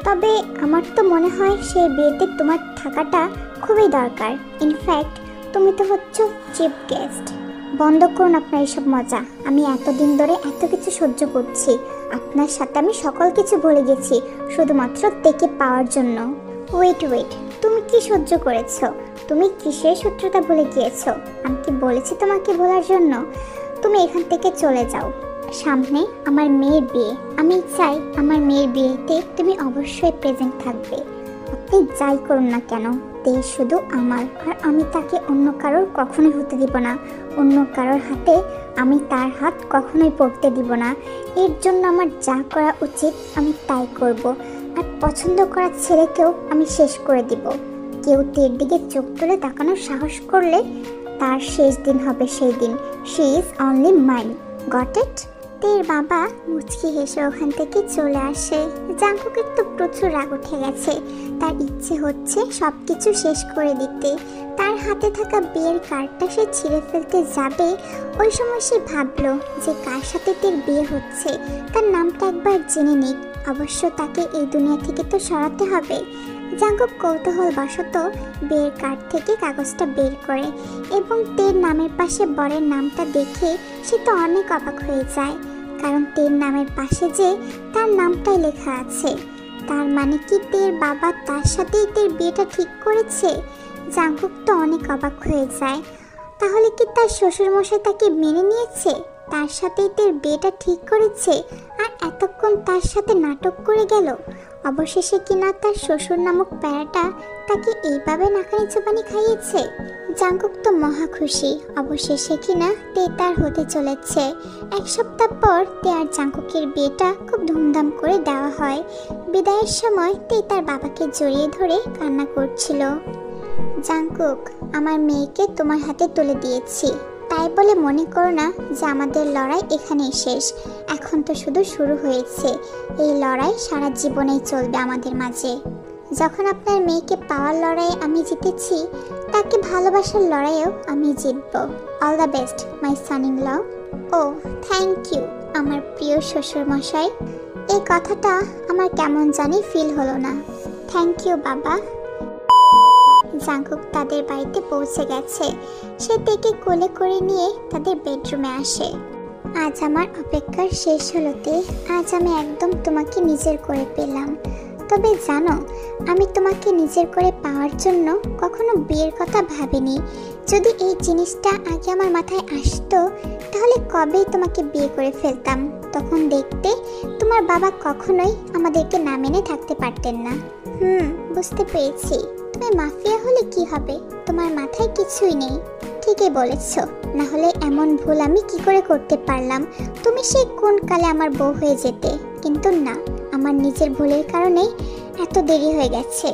তবে আমার তো মনে হয় সেই বিয়েতে তোমার থাকাটা খুবই দরকার। ইনফ্যাক্ট তুমি তো হচ্ছ চিফ গেস্ট। বন্ধ করুন আপনার এসব মজা। আমি এতদিন ধরে এত কিছু সহ্য করছি, আপনার সাথে আমি সকল কিছু ভুলে গেছি শুধুমাত্র তেকে পাওয়ার জন্য। ওয়েট, তুমি কি সহ্য করেছো? তুমি কিসের সূত্রতা ভুলে গিয়েছো? আমি কি বলেছি তোমাকে ভোলার জন্য? তুমি এখান থেকে চলে যাও। সামনে আমার মেয়ের বিয়ে, আমি চাই আমার মেয়ের বিয়েতে তুমি অবশ্যই প্রেজেন্ট থাকবে। আপনি যাই করুন না কেন, তে শুধু আমার, আর আমি তাকে অন্য কারোর কখনোই হতে দিব না। অন্য কারোর হাতে আমি তার হাত কখনোই পড়তে দিব না। এর জন্য আমার যা করা উচিত আমি তাই করব, আর পছন্দ করা ছেলেকেও আমি শেষ করে দিব। কেউ তের দিকে চোখ তুলে তাকানোর সাহস করলে তার শেষ দিন হবে সেই দিন। She is only mine, got it? তের বাবা মুচকি হেসে ওখান থেকে চলে আসে। জাঙ্কুকের তো প্রচুর রাগ উঠে গেছে। তার ইচ্ছে হচ্ছে সব কিছু শেষ করে দিতে। তার হাতে থাকা বিয়ের কার্ডটা সে ছিঁড়ে ফেলতে যাবে, ওই সময় সে ভাবলো যে কার সাথে তের বিয়ে হচ্ছে তার নামটা একবার জেনে নিক। অবশ্য তাকে এই দুনিয়া থেকে তো সরাতে হবে। জাঙ্কুক কৌতূহলবশত বিয়ের কার্ড থেকে কাগজটা বের করে এবং তের নামের পাশে বরের নামটা দেখে সে তো অনেক অবাক হয়ে যায়, কারণ তের নামের পাশে যে তার নামটাই লেখা আছে। তার মানে কি তের বাবা তার সাথেই তের বিয়েটা ঠিক করেছে? জাঙ্কুক তো অনেক অবাক হয়ে যায়। তাহলে কি তার শ্বশুরমশাই তাকে মেনে নিয়েছে, তার সাথেই তের বিয়েটা ঠিক করেছে, আর এতক্ষণ তার সাথে নাটক করে গেল? অবশেষে কিনা তার শ্বশুর নামক প্যারাটা তাকে এইভাবে নাকানি চুবানি খাইয়েছে। জাঙ্কুক তো মহা খুশি, অবশেষে কিনা তে তার হতে চলেছে। এক সপ্তাহ পর তে আর জাঙ্কুকের বিয়েটা খুব ধুমধাম করে দেওয়া হয়। বিদায়ের সময় তে তার বাবাকে জড়িয়ে ধরে কান্না করছিল। জাঙ্কুক, আমার মেয়েকে তোমার হাতে তুলে দিয়েছি, তাই বলে মনে করো না যে আমাদের লড়াই এখানেই শেষ। এখন তো শুধু শুরু হয়েছে। এই লড়াই সারা জীবনেই চলবে আমাদের মাঝে। যখন আপনার মেয়েকে পাওয়ার লড়াইয়ে আমি জিতেছি, তাকে ভালোবাসার লড়াইয়েও আমি জিতব। All the best my son in law. ও থ্যাংক ইউ আমার প্রিয় শ্বশুরমশাই। এই কথাটা আমার কেমন জানি ফিল হলো না। থ্যাংক ইউ বাবা। জাঙ্কুক তাদের বাড়িতে পৌঁছে গেছে। সে তেকে কোলে করে নিয়ে তাদের বেডরুমে আসে। আজ আমার অপেক্ষার শেষ হলোতে, আজ আমি একদম তোমাকে নিজের করে পেলাম। তবে জানো, আমি তোমাকে নিজের করে পাওয়ার জন্য কখনো বিয়ের কথা ভাবিনি। যদি এই জিনিসটা আগে আমার মাথায় আসতো, তাহলে কবেই তোমাকে বিয়ে করে ফেলতাম। তখন দেখতে তোমার বাবা কখনোই আমাদেরকে না মেনে থাকতে পারতেন না। বুঝতে পেরেছি। তুমি মাফিয়া হলে কি হবে? তোমার মাথায় কিছুই নেই। ঠিকই বলেছ, না হলে এমন ভুল আমি কি করে করতে পারলাম? তুমি সেই কোন কালে আমার বউ হয়ে যেতে। কিন্তু না, আমার নিজের ভুলের কারণেই এত দেরি হয়ে গেছে।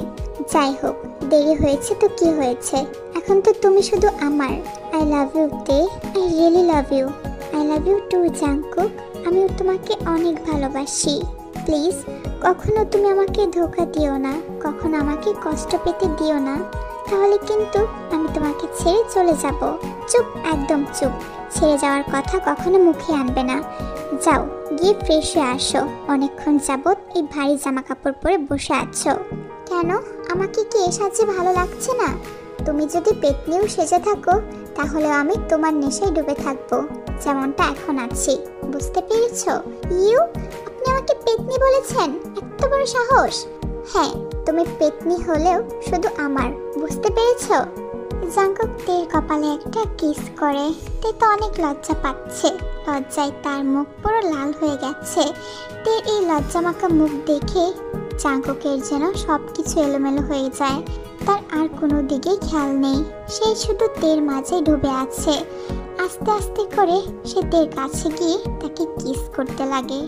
যাই হোক, দেরি হয়েছে তো কি হয়েছে, এখন তো তুমি শুধু আমার। আই লাভ ইউ তে, I really love you. I love you too Jungkook. আমিও তোমাকে অনেক ভালোবাসি। প্লিজ কখনো তুমি আমাকে ধোঁকা দিও না, কখনো আমাকে কষ্ট পেতে দিও না, তাহলে কিন্তু আমি তোমাকে ছেড়ে চলে যাব। চুপ, একদম চুপ। ছেড়ে যাওয়ার কথা কখনো মুখে আনবে না। যাও গিয়ে ফ্রেশ হয়ে আসো। অনেকক্ষণ যাবত এই ভারী জামা কাপড় পরে বসে আছো কেন? আমাকে কি এ সাজে ভালো লাগছে না? তুমি যদি পেতনিও সেজে থাকো, তাহলে আমি তোমার নেশায় ডুবে থাকবো, যেমনটা এখন আছি। বুঝতে পেরেছো? ইউ, আপনি আমাকে পেতনি বলেছেন? এত বড় সাহস! হ্যাঁ, তুমি পেতনি হলেও শুধু আমার। বুঝতে পেরেছো? জাঙ্কুক তের কপালে একটা কিস করে। তে তো অনেক লজ্জা পাচ্ছে। লজ্জায় তার মুখ পুরো লাল হয়ে গেছে। তের এই লজ্জামাখা মুখ দেখে জাঙ্কুকের যেন সব কিছু এলোমেলো হয়ে যায়। তার আর কোনো দিকে খেয়াল নেই। সে শুধু তের মাঝে ডুবে আছে। আস্তে আস্তে করে সে তের কাছে গিয়ে তাকে কিস করতে লাগে।